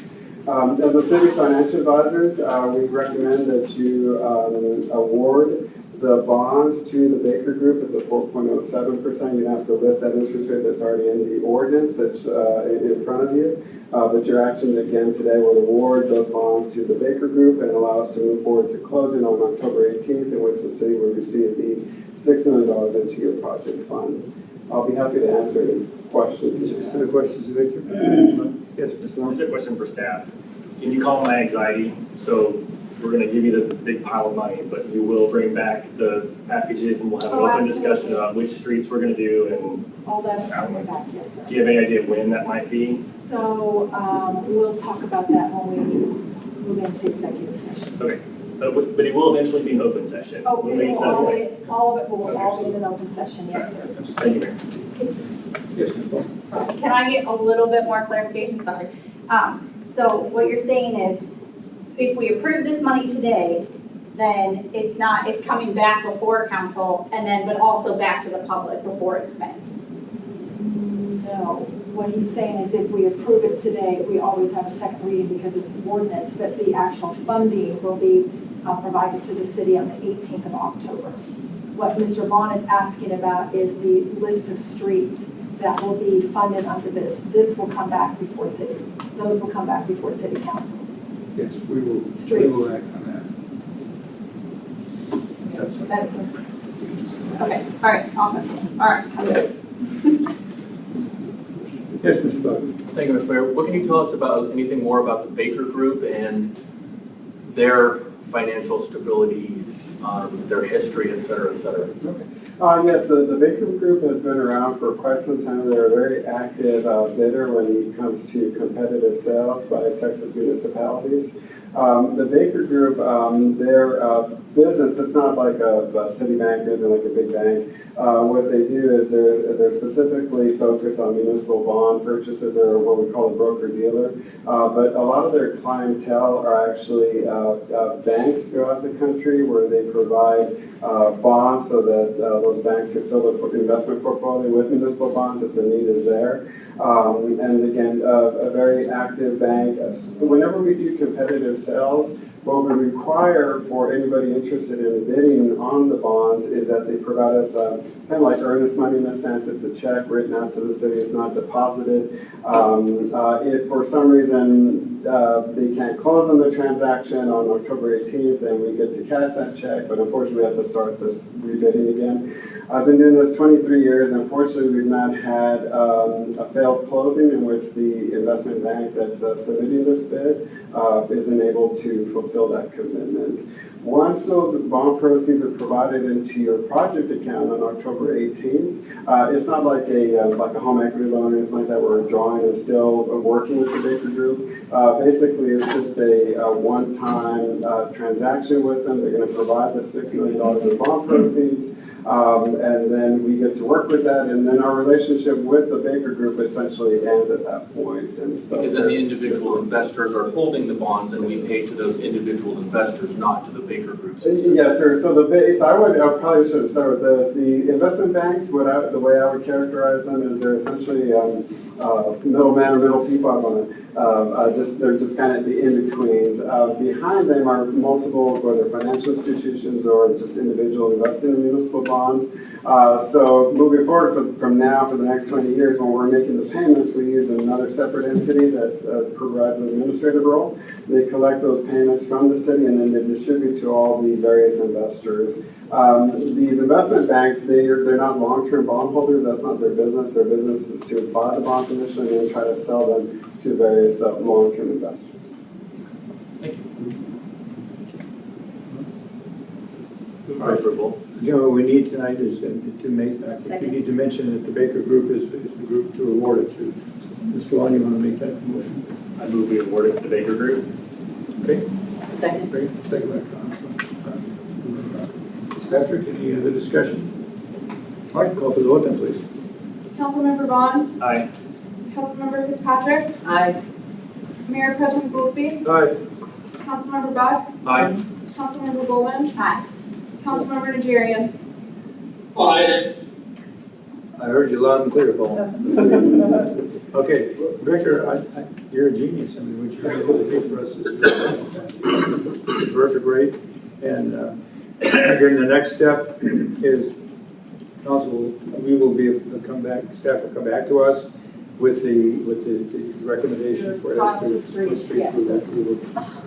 As a city financial advisors, we recommend that you award the bonds to the Baker Group at the 4.07%. You have to list that interest rate that's already in the ordinance that's in front of you. But your action again today would award those bonds to the Baker Group and allow us to move forward to closing on October 18th, in which the city will receive the $6 million into your project fund. I'll be happy to answer any questions. Specific questions, Victor? Yes, Mr. Long. This is a question for staff. Can you calm my anxiety? So we're going to give you the big pile of money, but you will bring back the packages and we'll have an open discussion about which streets we're going to do and All that is coming back, yes, sir. do you have any idea when that might be? So we'll talk about that when we move into executive session. Okay. But it will eventually be an open session. Oh, We'll make it will that all way. be, all of it will all be in an open session, yes, sir. Thank you, Mayor. Yes, Ms. Ball. Sorry, can I get a little bit more clarification? Sorry. So what you're saying is, if we approve this money today, then it's coming back before council and then, but also back to the public before it's spent. No, what he's saying is if we approve it today, we always have a second reading because it's an ordinance, but the actual funding will be provided to the city on the 18th of October. What Mr. Vaughan is asking about is the list of streets that will be funded under this. This will come back before city. Those will come back before city council. Yes, we will act on that. Okay, all right, almost. All right, I'm good. Yes, Mr. Bug. Thank you, Mr. Mayor. What can you tell us about anything more about the Baker Group and their financial stability, their history, et cetera, et cetera? Okay. Yes, the Baker Group has been around for quite some time. They're a very active bidder when it comes to competitive sales by Texas municipalities. The Baker Group, their business, it's not like a Citibank or like a big bank. What they do is they're specifically focused on municipal bond purchases, or what we call a broker-dealer. But a lot of their clientele are actually banks throughout the country where they provide bonds so that those banks can fill their investment portfolio with municipal bonds if the need is there. And again, a very active bank. Whenever we do competitive sales, what we require for anybody interested in bidding on the bonds is that they provide us kind of like earnest money in a sense. It's a check written out to the city. It's not deposited. If for some reason they can't close on the transaction on October 18th, then we get to cash that check. But unfortunately, we have to start this rebidding again. I've been doing this 23 years. Unfortunately, we've not had a failed closing in which the investment bank that's submitting this bid isn't able to fulfill that commitment. Once those bond proceeds are provided into your project account on October 18th, it's not like a home equity loan or anything like that where we're drawing and still working with the Baker Group. Basically, it's just a one-time transaction with them. They're going to provide the $6 million in bond proceeds. And then we get to work with that, and then our relationship with the Baker Group essentially ends at that point. And so Because then the individual investors are holding the bonds and we pay to those individual investors, not to the Baker Group. Yes, sir. So I probably should start with this. The investment banks, the way I would characterize them is they're essentially middleman or middle people. They're just kind of the in-betweens. Behind them are multiple, whether financial institutions or just individual investing in municipal bonds. So moving forward from now for the next 20 years, when we're making the payments, we use another separate entity that provides an administrative role. They collect those payments from the city and then they distribute to all the various investors. These investment banks, they're not long-term bond holders. That's not their business. Their business is to buy the bonds initially and then try to sell them to various long-term investors. Thank you. For approval. You know, what we need tonight is to make, we need to mention that the Baker Group is the group to award it to. Mr. Vaughan, you want to make that motion? I move we award it to the Baker Group. Okay. Second. Great. Second by Fitzpatrick. Any other discussion? All right, call for the vote then, please. Councilmember Vaughan. Aye. Councilmember Fitzpatrick. Aye. Mayor Pro Tem Goolsby. Aye. Councilmember Bud. Aye. Councilmember Bulman. Aye. Councilmember Najarian. Aye. I heard you loud and clear, Paul. Okay, Victor, you're a genius. I mean, what you're able to do for us is really fantastic. It's a terrific rate. And again, the next step is council, staff will come back to us with the recommendation for us to. Streets, proceed yes. with that. We will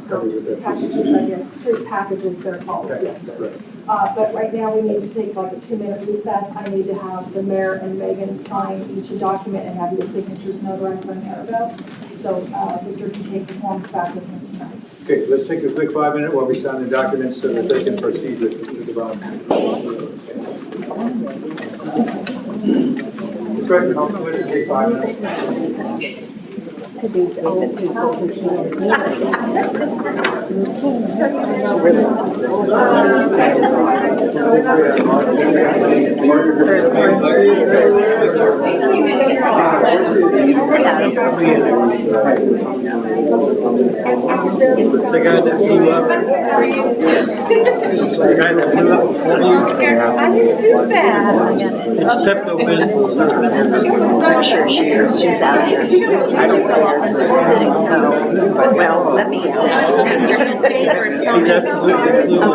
cover with that. Packages, I guess, street packages they're called, Okay, yes, sir. right. But right now, we need to take like a 2-minute recess. I need to have the mayor and Megan sign each document and have your signatures notarized by Maribel. So Victor can take the forms back with him tonight. Okay, let's take a quick 5-minute while we sign the documents so that they can proceed with the bond. Go ahead, Council, take 5 minutes. These open people who The guy that blew up. The guy that blew up before you. I didn't do fast. I'm sure she is. She's out here. I don't see her. She's sitting. Well, let me out. He's absolutely blew up.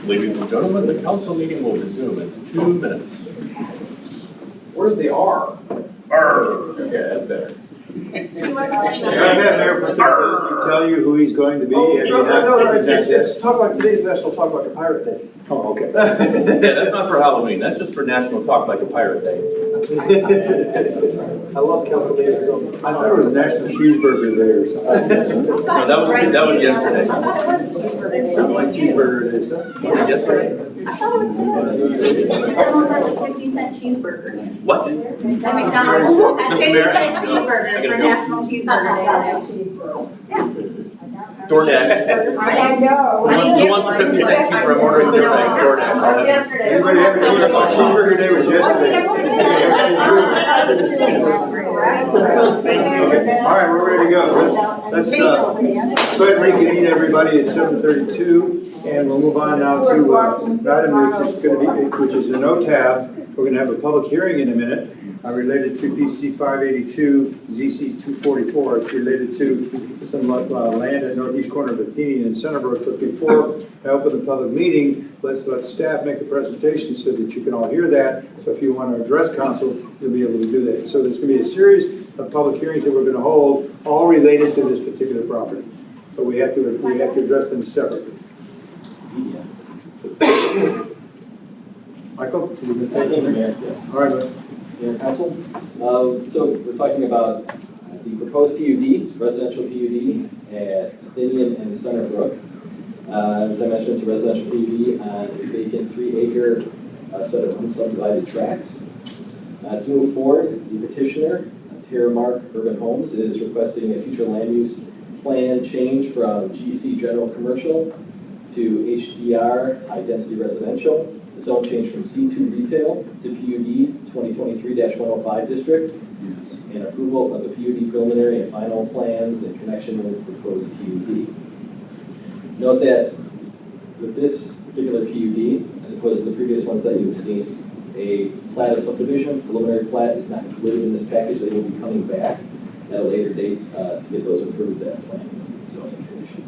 Ladies and gentlemen, the council meeting will resume in 2 minutes. Where's the R? Okay, that's better. I've had Mayor Pro Tem Goolsby tell you who he's going to be. Oh, Have you no, not no, recognized it's that? Talk Like Today's National Talk Like a Pirate Day. Oh, okay. Yeah, that's not for Halloween, that's just for National Talk Like a Pirate Day. I love council liaison. I thought it was National Cheeseburger Day or something. No, that was yesterday. Something like cheeseburger day, huh? Yesterday? I thought it was today. McDonald's are like 50-cent cheeseburgers. What? At McDonald's, at Mr. 50-cent Mayor, cheeseburgers I for gotta go. National Cheeseburger Day. DoorDash. I know. Who wants a 50-cent cheeseburger? I'm ordering zero egg DoorDash. Yesterday. Anybody have a cheeseburger day was yesterday? All right, we're ready to go. Let's go ahead and reconvene, everybody, at 7:32, and we'll move on now to an item which is a no tab. We're going to have a public hearing in a minute related to PC 582, ZC 244. It's related to some land at northeast corner of Athenian and Centerbrook. But before I open the public meeting, let's let staff make a presentation so that you can all hear that. So if you want to address council, you'll be able to do that. So there's going to be a series of public hearings that we're going to hold, all related to this particular property. But we have to address them separately. Michael, you can take it. Yes. All right, Mayor and Council. So we're talking about the proposed PUD, residential PUD at Athenian and Centerbrook. As I mentioned, it's a residential PUD on a vacant 3-acre set of unsubdivided tracts. To move forward, the petitioner, Terramark Urban Homes, is requesting a future land use plan change from GC General Commercial to HDR High Density Residential. The zone change from C2 Retail to PUD 2023-105 District, and approval of the PUD preliminary and final plans in connection with the proposed PUD. Note that with this particular PUD, as opposed to the previous ones that you've seen, a plat of subdivision, preliminary plat, is not included in this package. They will be coming back at a later date to get those approved at planning and zoning commission.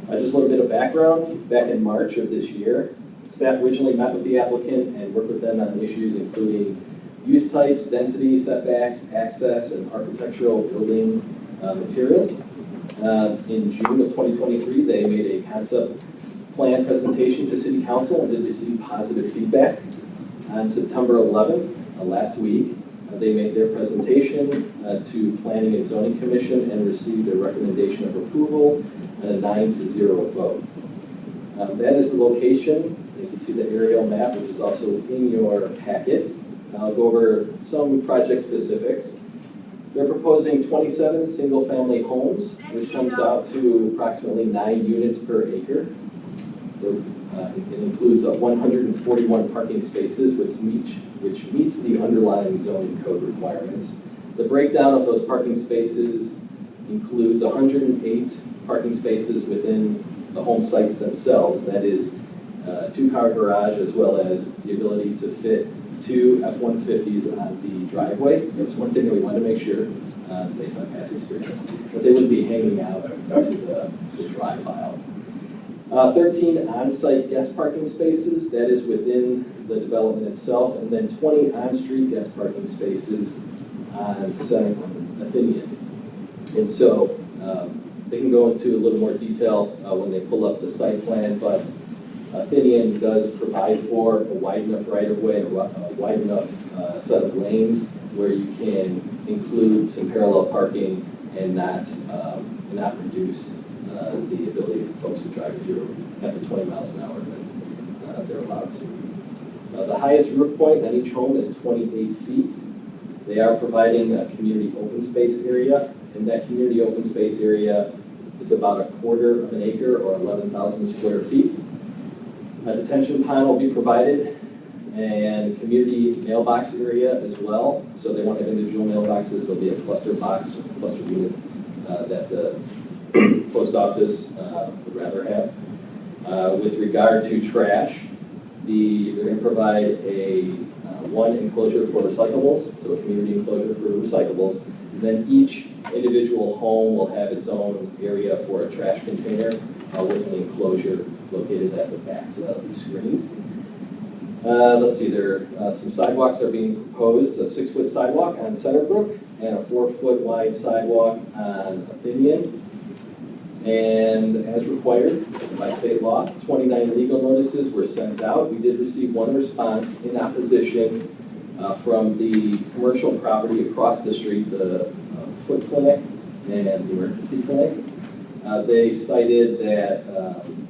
Just a little bit of background. Back in March of this year, staff originally met with the applicant and worked with them on issues including use types, density, setbacks, access, and architectural building materials. In June of 2023, they made a concept plan presentation to City Council and did receive positive feedback. On September 11th, last week, they made their presentation to Planning and Zoning Commission and received a recommendation of approval and a 9-0 vote. That is the location. You can see the aerial map, which is also in your packet. I'll go over some project specifics. They're proposing 27 single-family homes, which comes out to approximately 9 units per acre. It includes 141 parking spaces, which meets the underlying zoning code requirements. The breakdown of those parking spaces includes 108 parking spaces within the home sites themselves. That is 2-car garage, as well as the ability to fit 2 F-150s on the driveway. That was one thing that we wanted to make sure, based on past experience, that they wouldn't be hanging out into the drive aisle. 13 on-site guest parking spaces, that is within the development itself, and then 20 on-street guest parking spaces on Center Athenian. And so they can go into a little more detail when they pull up the site plan, but Athenian does provide for a wide enough right-of-way, a wide enough set of lanes where you can include some parallel parking and not reduce the ability for folks to drive through at the 20 miles an hour that they're allowed to. The highest roof point on each home is 28 feet. They are providing a community open space area, and that community open space area is about 1/4 of an acre or 11,000 square feet. A detention pond will be provided, and community mailbox area as well. So they won't have individual mailboxes. There'll be a cluster box, or cluster unit that the post office would rather have. With regard to trash, they're going to provide a one enclosure for recyclables, so a community enclosure for recyclables. And then each individual home will have its own area for a trash container with an enclosure located at the back, so that'll be screened. Let's see, there some sidewalks are being proposed, a 6-foot sidewalk on Centerbrook and a 4-foot wide sidewalk on Athenian. And as required by state law, 29 legal notices were sent out. We did receive one response in opposition from the commercial property across the street, the foot clinic and the emergency clinic. They cited that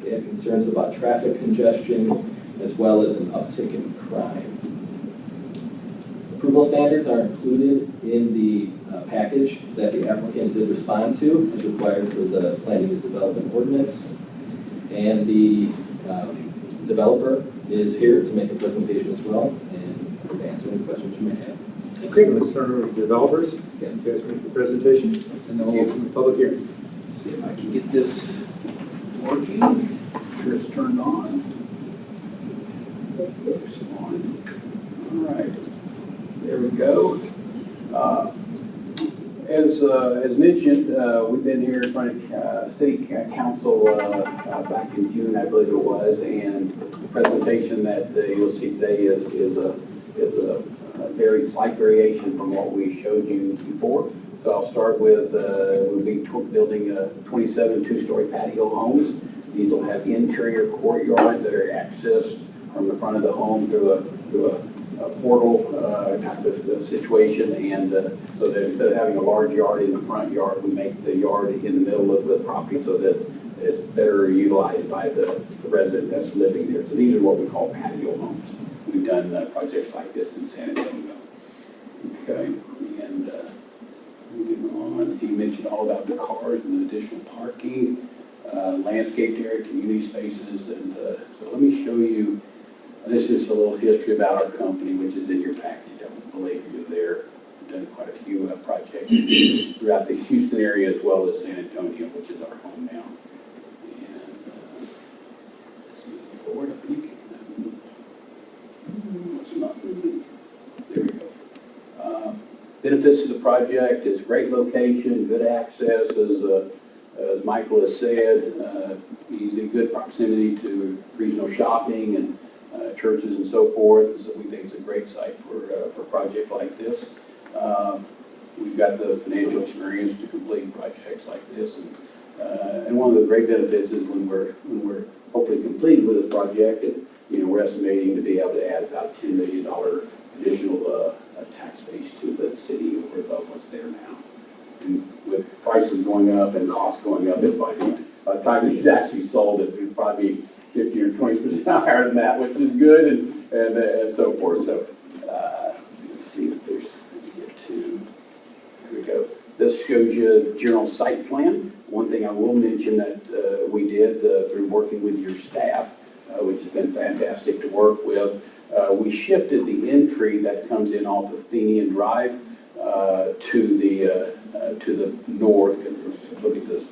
they had concerns about traffic congestion as well as an uptick in crime. Approval standards are included in the package that the applicant did respond to as required for the planning and development ordinance. And the developer is here to make a presentation as well and to answer any questions you may have. Okay, let's start with the developers. Yes. You guys make the presentation, and then we'll open the public hearing. See if I can get this working. Make sure it's turned on. It's on. All right. There we go. As mentioned, we've been here in front of City Council back in June, I believe it was, and the presentation that you'll see today is a very slight variation from what we showed you before. So I'll start with we'll be building 27 2-story patio homes. These will have interior courtyard that are accessed from the front of the home through a portal type of situation, and so that instead of having a large yard in the front yard, we make the yard in the middle of the property so that it's better utilized by the resident that's living there. So these are what we call patio homes. We've done projects like this in San Antonio. Okay, and moving on, he mentioned all about the cars and the additional parking, landscaped area, community spaces, and so let me show you. This is a little history about our company, which is in your package. I don't believe you're there. We've done quite a few projects throughout the Houston area as well as San Antonio, which is our home now. And let's move forward, I think. It's not moving. There we go. Benefits of the project is great location, good access, as Michael has said, easy, good proximity to regional shopping and churches and so forth. So we think it's a great site for a project like this. We've got the financial experience to complete projects like this, and one of the great benefits is when we're hopefully completed with this project, and we're estimating to be able to add about $10 million additional tax base to the city over above what's there now. And with prices going up and costs going up, by the time it's actually sold, it's probably 50 or 20% higher than that, which is good, and so forth. So let's see if there's, here we go. This shows you the general site plan. One thing I will mention that we did through working with your staff, which has been fantastic to work with, we shifted the entry that comes in off of Athenian Drive to the north, look at this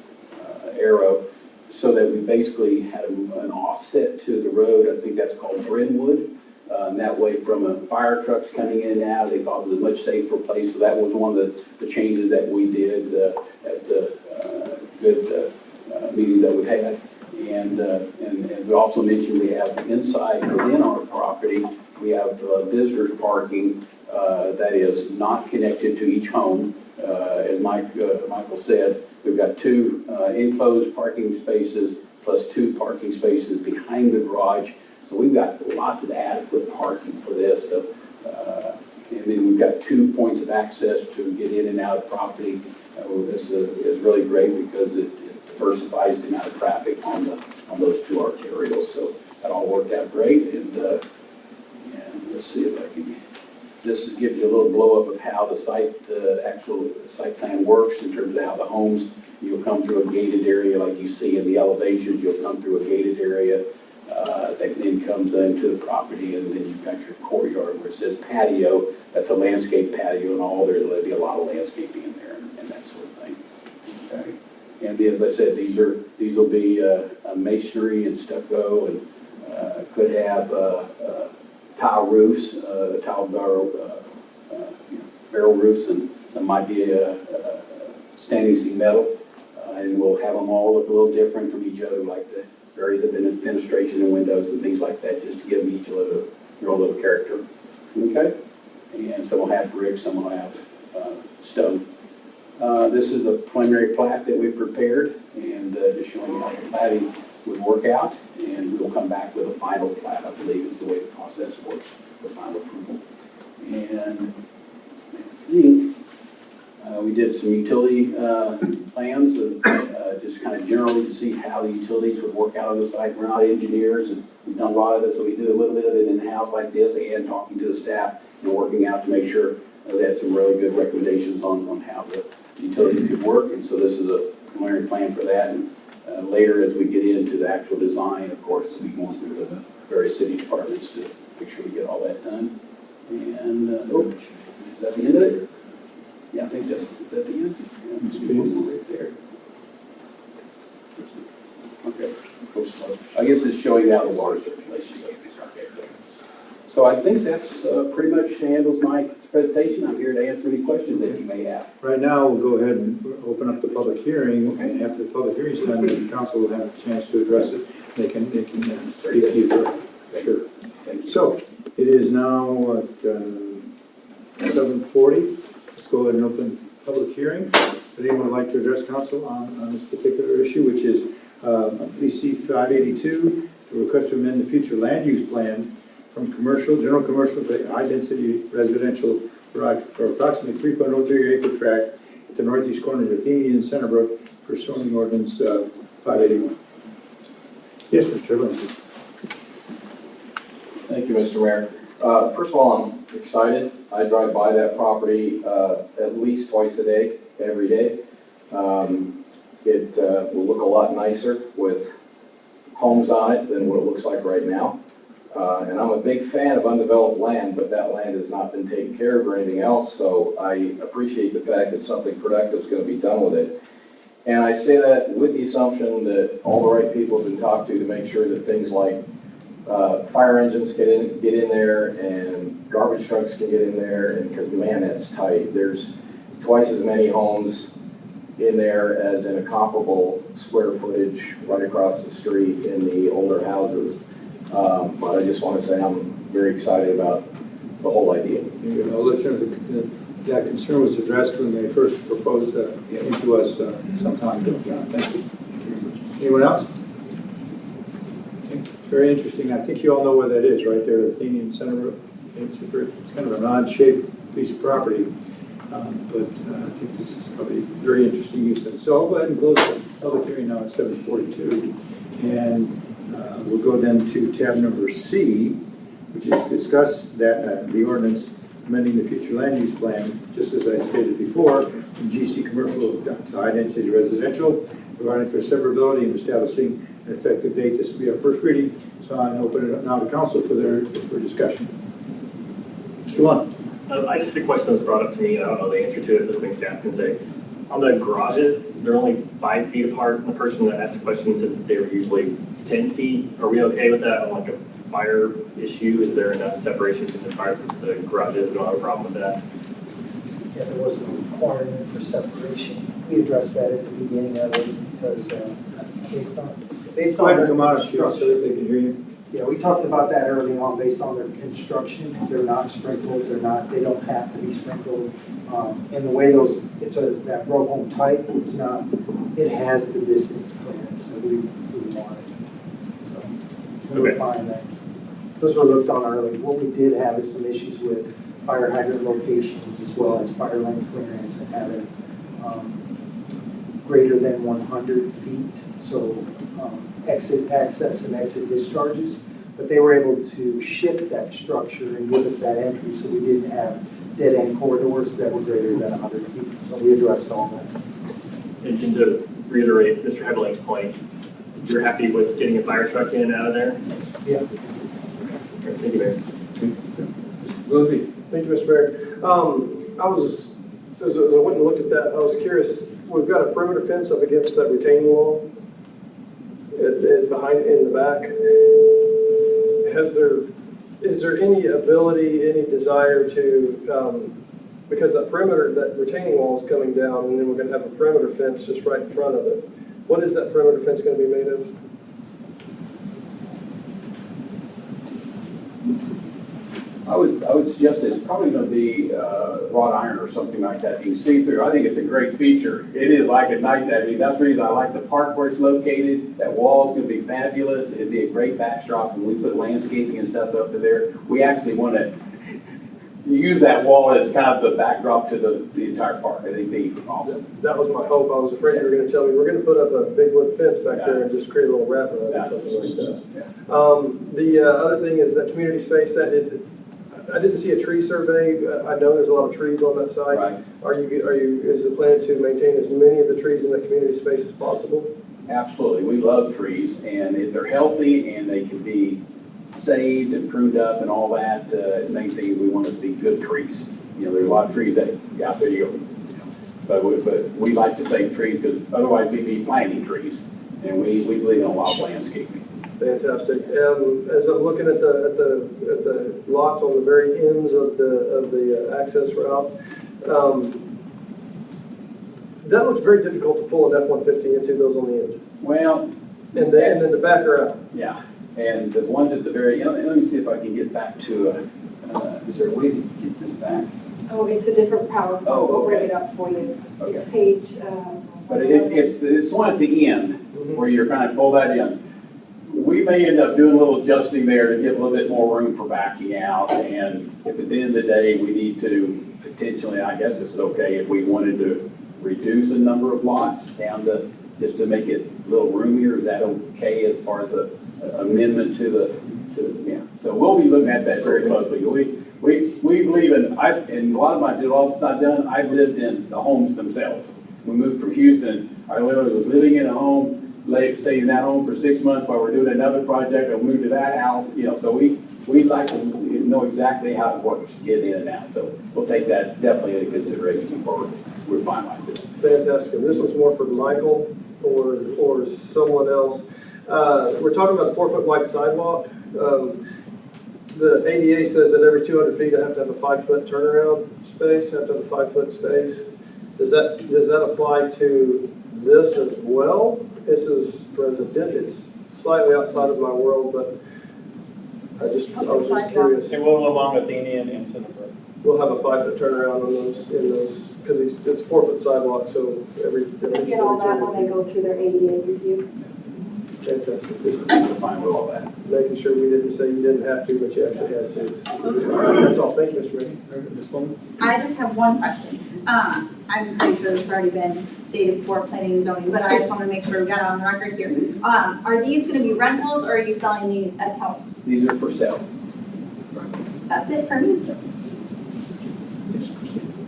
arrow, so that we basically had an offset to the road. I think that's called Brentwood. And that way, from fire trucks coming in and out, they thought it was a much safer place. So that was one of the changes that we did at the good meetings that we've had. And we also mentioned we have inside within our property, we have visitors parking that is not connected to each home. As Michael said, we've got 2 enclosed parking spaces plus 2 parking spaces behind the garage. So we've got lots of adequate parking for this. So, and then we've got 2 points of access to get in and out of the property. This is really great because it diversifies the amount of traffic on those 2 arterials. So that all worked out great. And let's see if I can. This gives you a little blow up of how the actual site plan works in terms of how the homes. You'll come through a gated area like you see in the elevations. You'll come through a gated area that then comes into the property, and then you've got your courtyard where it says patio. That's a landscape patio, and all there'll be a lot of landscaping in there and that sort of thing. Okay. And then, as I said, these will be masonry and stucco, and could have tile roofs, barrel roofs, and some might be standing seam metal. And we'll have them all look a little different from each other, like the fenestration and windows and things like that, just to give them each their own little character. Okay? And some will have brick, some will have stone. This is the preliminary plat that we prepared, and just showing you how the platting would work out, and we'll come back with a final plat, I believe is the way the process works, for final approval. And I think we did some utility plans, just kind of generally to see how the utilities would work out on the site. We're not engineers, and we've done a lot of this, so we do a little bit of it in-house like this, and talking to the staff and working out to make sure they had some really good recommendations on how the utilities could work. And so this is a preliminary plan for that. And later, as we get into the actual design, of course, we go through the various city departments to make sure we get all that done. And is that the end of it? Yeah, I think that's at the end. Yeah, right there. Okay. I guess it's showing you how the water circulation goes. So I think that's pretty much handles my presentation. I'm here to answer any questions that you may have. Right now, we'll go ahead and open up the public hearing, and after the public hearing is done, the council will have a chance to address it. They can speak to you for sure. Thank you. So it is now at 7:40. Let's go ahead and open public hearing. Would anyone like to address council on this particular issue, which is PC 582, the request to amend the future land use plan from general commercial to high-density residential for approximately 3.03 acre tract at the northeast corner of Athenian and Centerbrook, pursuing ordinance 581. Yes, Mr. Evans. Thank you, Mr. Mayor. First of all, I'm excited. I drive by that property at least twice a day, every day. It will look a lot nicer with homes on it than what it looks like right now. And I'm a big fan of undeveloped land, but that land has not been taken care of or anything else, so I appreciate the fact that something productive is going to be done with it. And I say that with the assumption that all the right people have been talked to make sure that things like fire engines get in there and garbage trucks can get in there, and because man, that's tight. There's twice as many homes in there as in a comparable square footage right across the street in the older houses. But I just want to say I'm very excited about the whole idea. I'll let you know that concern was addressed when they first proposed it to us some time ago, John. Thank you. Anyone else? Okay. It's very interesting. I think you all know where that is, right there, the Athenian Center. It's kind of an odd-shaped piece of property, but I think this is probably very interesting use of it. So I'll go ahead and close the public hearing now at 7:42, and we'll go then to tab number C, which is to discuss that the ordinance amending the future land use plan, just as I stated before, from GC commercial to high density residential, providing for severability and establishing an effective date. This will be our first reading, so I open it up now to council for discussion. Mr. Lund. I just had a question that was brought up to me, and I don't know the answer to it, so hoping staff can say. On the garages, they're only 5 feet apart, and the person that asked the question said that they were usually 10 feet. Are we okay with that on like a fire issue? Is there enough separation between the garages? We don't have a problem with that. Yeah, there was a requirement for separation. We addressed that at the beginning of it because based Go ahead on and come out and shoot so construction. that they can hear you. Yeah, we talked about that early on, based on their construction, they're not sprinkled, they don't have to be sprinkled. And the way that row home type, it's not, it has the distance clearance that we wanted. So we were fine there. Those were looked on early. What we did have is some issues with fire hydrant locations as well as fire lane clearance and having greater than 100 feet. So exit access and exit discharges, but they were able to shift that structure and give us that entry so we didn't have dead end corridors that were greater than 100 feet. So we addressed all that. And just to reiterate Mr. Hebeling's point, you're happy with getting a fire truck in and out of there? Yeah. Okay, thank you, Mayor. Goolsby. Thank you, Mr. Mayor. As I went and looked at that, I was curious, we've got a perimeter fence up against that retaining wall behind, in the back. Is there any ability, any desire to, because that perimeter, that retaining wall is coming down, and then we're gonna have a perimeter fence just right in front of it. What is that perimeter fence gonna be made of? I would suggest it's probably going to be wrought iron or something like that. You can see through. I think it's a great feature. It is like at night. I mean, that's the reason I like the park where it's located. That wall is going to be fabulous. It'd be a great backdrop, and we put landscaping and stuff up to there. We actually want to use that wall as kind of the backdrop to the entire park. I think it'd be awesome. That was my hope. I was afraid you were gonna tell me, we're gonna put up a big wood fence back there and just create a little wrap around it or something like that. Yeah. The other thing is that community space, I didn't see a tree survey. I know there's a lot of trees on that site. Right. Is the plan to maintain as many of the trees in the community space as possible? Absolutely. We love trees, and if they're healthy and they can be saved and pruned up and all that, the main thing is we want it to be good trees. You know, there's a lot of trees that out there you go. But we like to save trees because otherwise we'd be planting trees, and we believe in a lot of landscaping. Fantastic. As I'm looking at the lots on the very ends of the access route, that looks very difficult to pull an F-150 into those on the end. Well, and then the back are out. Yeah, and the ones at the very end, let me see if I can get back to, is there a way to get this back? Oh, it's a different PowerPoint. Oh, We'll bring okay. it up for you. Okay. It's page. But it's one at the end where you're kind of pull that in. We may end up doing a little adjusting there to give a little bit more room for backing out. And if at the end of the day, we need to potentially, I guess it's okay if we wanted to reduce the number of lots down to, just to make it a little roomier, is that okay as far as a amendment to the, yeah. So we'll be looking at that very closely. We believe in, and a lot of my developments I've done, I lived in the homes themselves. We moved from Houston, I literally was living in a home, stayed in that home for 6 months while we're doing another project. I moved to that house, you know, so we like to know exactly how it works, get in and out. So we'll take that definitely into consideration before we finalize it. Fantastic. And this one's more for Michael or someone else. We're talking about a 4-foot wide sidewalk. The ADA says that every 200 feet I have to have a 5-foot turnaround space, have to have a 5-foot space. Does that apply to this as well? This is resident, it's slightly outside of my world, but I was just curious. It will along Athenian and Cinnabon. We'll have a 5-foot turnaround on those, because it's a 4-foot sidewalk, so every. We'll get all that when they go through their ADA review. Fantastic. Just fine with all that. Making sure we didn't say you didn't have to, but you actually had to. All right, that's all. Thank you, Mr. Mayor. Ms. Bulman? I just have one question. I'm pretty sure this has already been stated before planning and zoning, but I just want to make sure we got it on the record here. Are these going to be rentals or are you selling these as homes? These are for sale. That's it for me.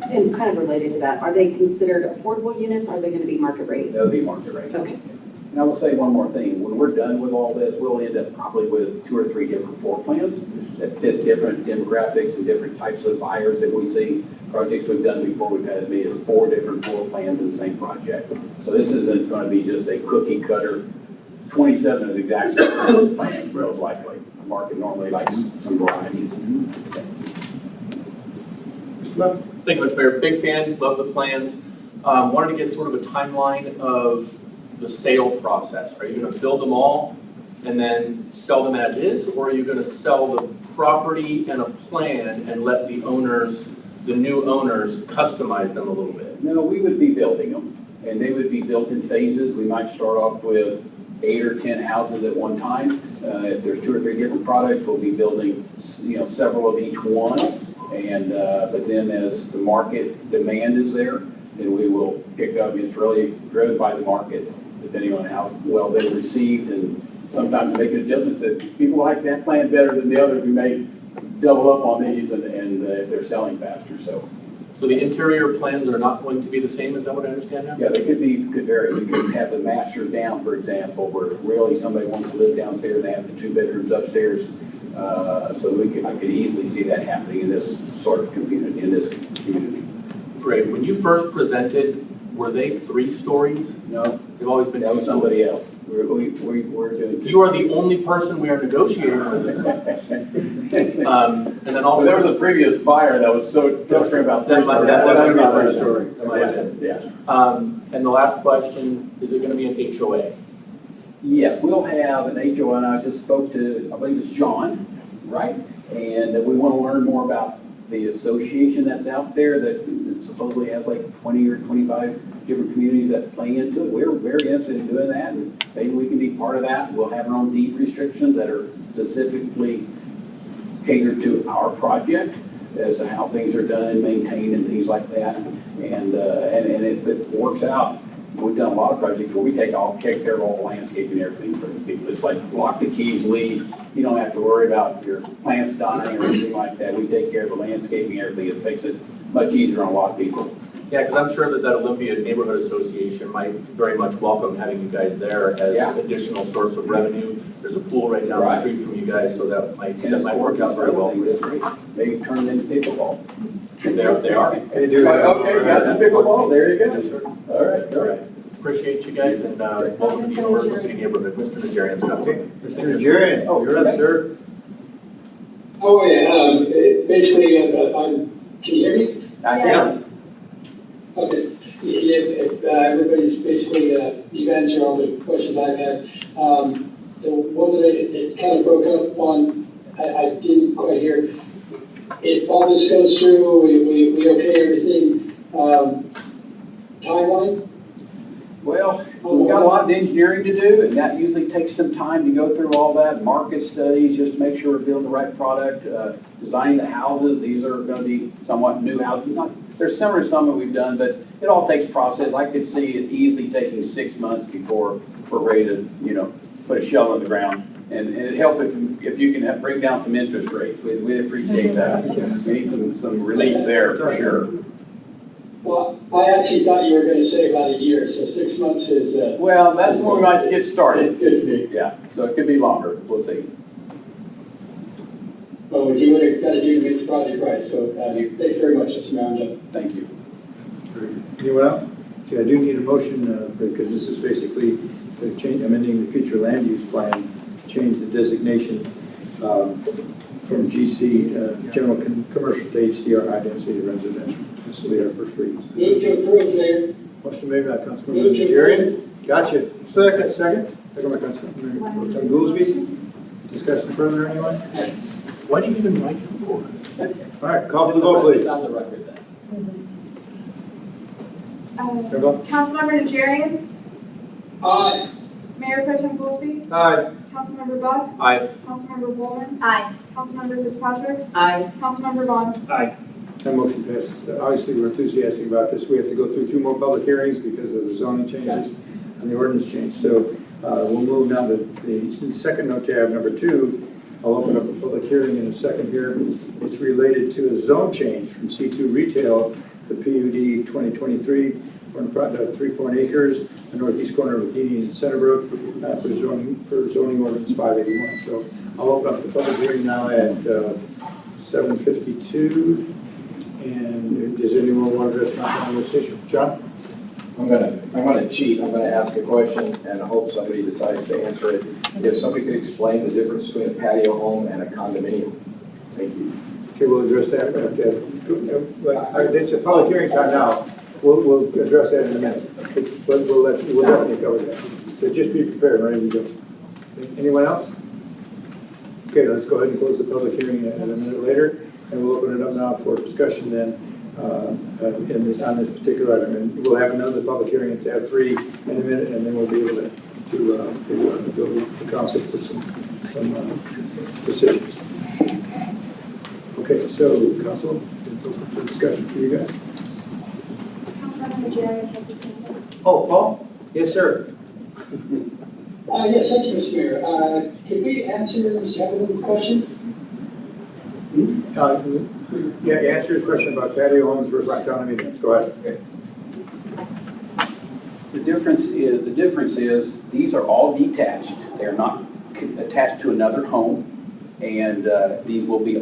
And kind of related to that, are they considered affordable units? Or are they going to be market rate? They'll be market rate. Okay. And I will say one more thing, when we're done with all this, we'll end up probably with 2 or 3 different floor plans that fit different demographics and different types of buyers that we see. Projects we've done before, we've had maybe 4 different floor plans in the same project. So this isn't gonna be just a cookie cutter, 27 of the exact same plan, most likely. The market normally likes some varieties. Thank you, Mr. Mayor. Big fan, love the plans. Wanted to get sort of a timeline of the sale process. Are you going to build them all and then sell them as is, or are you going to sell the property and a plan and let the owners, the new owners, customize them a little bit? No, we would be building them, and they would be built in phases. We might start off with 8 or 10 houses at one time. If there's 2 or 3 different products, we'll be building, several of each one. And but then as the market demand is there, then we will pick up. It's really driven by the market, depending on how well they're received, and sometimes make adjustments that people like that plan better than the other. We may double up on these, and if they're selling faster. So the interior plans are not going to be the same. Is that what I understand now? Yeah, they could vary. We could have the master down, for example, where really somebody wants to live downstairs. They have the 2 bedrooms upstairs. So I could easily see that happening in this sort of community, Great. When you first presented, were they 3 stories? No. They've always been 2 That was stories. somebody else. We're doing. You are the only person we are negotiating with. And then also. There was a previous buyer that was so concerned about that. That's That my story. Yeah. And the last question, is it going to be an HOA? Yes, we'll have an HOA, and I just spoke to, I believe it's John, right? And we want to learn more about the association that's out there that supposedly has like 20 or 25 different communities that play into it. We're very interested in doing that, and maybe we can be part of that. We'll have our own deed restrictions that are specifically catered to our project as to how things are done and maintained and things like that. And if it works out, we've done a lot of projects where we take care of all the landscaping and everything for these people. It's like lock the keys, leave. You don't have to worry about your plants dying or anything like that. We take care of the landscaping and everything. It makes it much easier on a lot of people. Yeah, because I'm sure that Olympia Neighborhood Association might very much welcome having you guys there as additional source of revenue. There's a pool right down the street from you guys, so that might work out very well for you. They turn into pickleball. They are. They do. Okay, got some pickleball. There you go. Yes, sir. All right. Appreciate you guys, and welcome to the Universal City Neighborhood. Mr. Najarian's got something. Mr. Najarian, you're up, sir. Oh, yeah, basically, can you hear me? Yeah. Okay, if everybody's basically, you've answered all the questions I've had. The one that it kind of broke up on, I didn't quite hear. If all this goes through, we okay everything, timeline? Well, we've got a lot of engineering to do, and that usually takes some time to go through all that, market studies, just to make sure we're building the right product, designing the houses. These are going to be somewhat new houses. They're similar to some that we've done, but it all takes process. I could see it easily taking 6 months before we're ready to, put a shovel in the ground. And it'd help if you can bring down some interest rates. We'd appreciate that. We need some relief there for sure. Well, I actually thought you were going to say about a year, so 6 months is... Well, that's when we might get started. Good to me. Yeah, so it could be longer. We'll see. Well, what you would have got to do to make the project right, so thanks very much, Mr. Manager. Thank you. Anyone else? Okay, I do need a motion because this is basically amending the future land use plan, change the designation from GC, general commercial, to HDR, high density residential. This will be our first reading. Move to approve, Mayor. Motion made by Councilmember Najarian. Gotcha. Second. Second by Councilmember Goolsby. Discussion further, anyone? Why do you even write them for us? All right, call for the vote, please. On the record then. Councilmember Najarian? Aye. Mayor Pro Tem Goolsby? Aye. Councilmember Buck? Aye. Councilmember Bulman? Aye. Councilmember Fitzpatrick? Aye. Councilmember Vaughan? Aye. That motion passes. Obviously, we're enthusiastic about this. We have to go through 2 more public hearings because of the zoning changes and the ordinance change. So we'll move now to the second note tab, number 2. I'll open up a public hearing in a second here. It's related to a zone change from C2 retail to PUD 2023 for 3 acres, the northeast corner of Athenian and Centerbrook, for zoning ordinance 581. So I'll open up the public hearing now at 7:52. And does anyone want to address council on this issue? John? I'm gonna cheat. I'm gonna ask a question and I hope somebody decides to answer it. If somebody could explain the difference between a patio home and a condominium. Thank you. Okay, we'll address that. It's a public hearing time now. We'll address that in a minute. But we'll definitely cover that. So just be prepared, ready to go. Anyone else? Okay, let's go ahead and close the public hearing a minute later, and we'll open it up now for discussion then on this particular item. And we'll have another public hearing at tab 3 in a minute, and then we'll be able to go to council for some decisions. Okay, so council, for discussion for you guys. Councilmember Najarian has his hand up. Oh, Paul? Yes, sir. Yes, thank you, Mr. Mayor. Could we answer Mr. Hefferman's questions? Yeah, answer his question about patio homes versus condominiums. Go ahead. Okay. The difference is these are all detached. They're not attached to another home, and these will be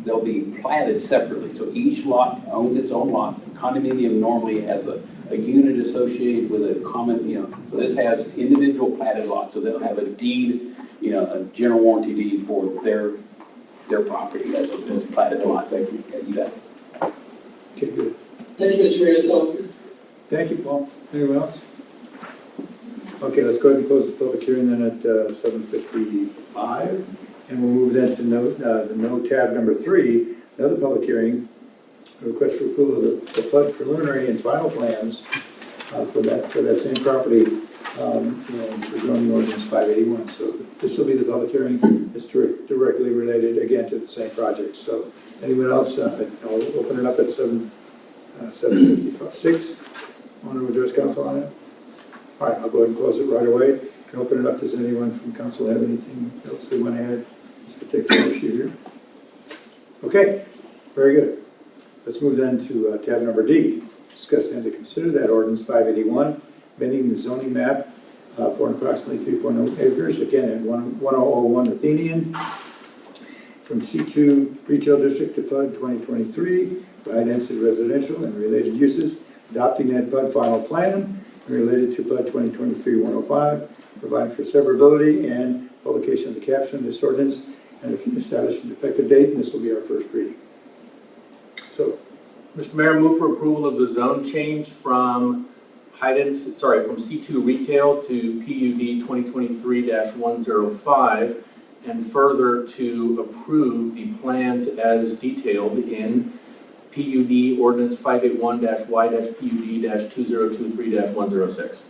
they'll be platted separately. So each lot owns its own lot. Condominium normally has a unit associated with a common, so this has individual platted lots. So they'll have a deed, a general warranty deed for their property as a platted lot. Thank you. Yeah, you got it. Okay, good. Thank you, Mr. Mayor. So, Thank you, Paul. Anyone else? Okay, let's go ahead and close the public hearing then at 7:55. And we'll move then to the no tab number 3, another public hearing, a request for approval of the flood preliminary and final plans for that same property and for zoning ordinance 581. So this will be the public hearing. It's directly related again to the same project. So anyone else? I'll open it up at 7:56. Want to address council on it? All right, I'll go ahead and close it right away. Can open it up. Does anyone from council have anything else they want to add? This particular issue here. Okay, very good. Let's move then to tab number D. Discuss and to consider that ordinance 581, amending the zoning map for approximately 3.0 acres, again at 1001 Athenian, from C2 Retail District to PUD 2023, high density residential and related uses, adopting that PUD final plan related to PUD 2023-105, providing for severability and publication of the caption of this ordinance, and establishing an effective date, and this will be our first reading. So, Mr. Mayor, move for approval of the zone change from from C2 retail to PUD 2023-105, and further to approve the plans as detailed in PUD Ordinance 581-Y-PUD-2023-106.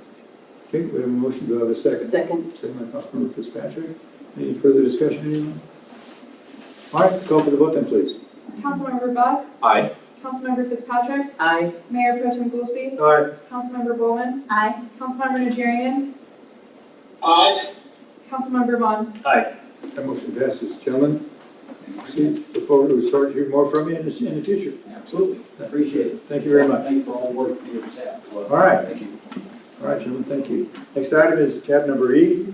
okay, we have a motion. Do I have a second? Second. Second by Councilmember Fitzpatrick. Any further discussion, anyone? All right, let's call for the vote then, please. Councilmember Buck, Aye. Councilmember Fitzpatrick, Aye. Mayor Pro Tem Goolsby, Aye. Councilmember Bulman, Aye. Councilmember Najarian, aye. Councilmember Vaughan. Aye. That motion passes. Gentlemen, look forward to start to hear more from you in the future. Absolutely. Appreciate it. Thank you very much. Thank you for all the work for your staff. Well, All right. Thank you. All right, gentlemen, thank you. Next item is tab number E.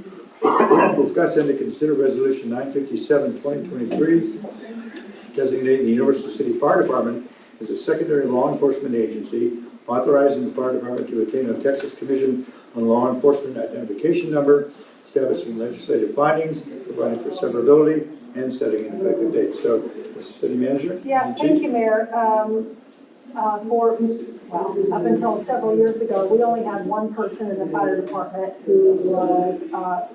Discuss and to consider resolution 957-2023, designating the Universal City Fire Department as a secondary law enforcement agency, authorizing the fire department to obtain a Texas Commission on Law Enforcement identification number, establishing legislative findings, providing for severability, and setting an effective date. So, the city manager? Yeah, thank you, Mayor. Up until several years ago, we only had one person in the fire department who was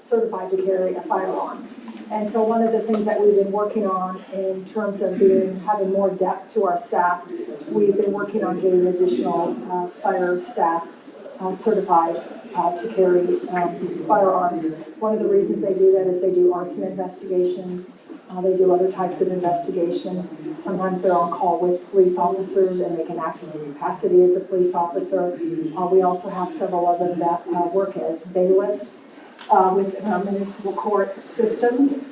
certified to carry a firearm. And so one of the things that we've been working on in terms of having more depth to our staff, we've been working on getting additional fire staff certified to carry firearms. One of the reasons they do that is they do arson investigations. They do other types of investigations. Sometimes they're on call with police officers and they can act in their capacity as a police officer. We also have several of them that work as bailiffs within our municipal court system,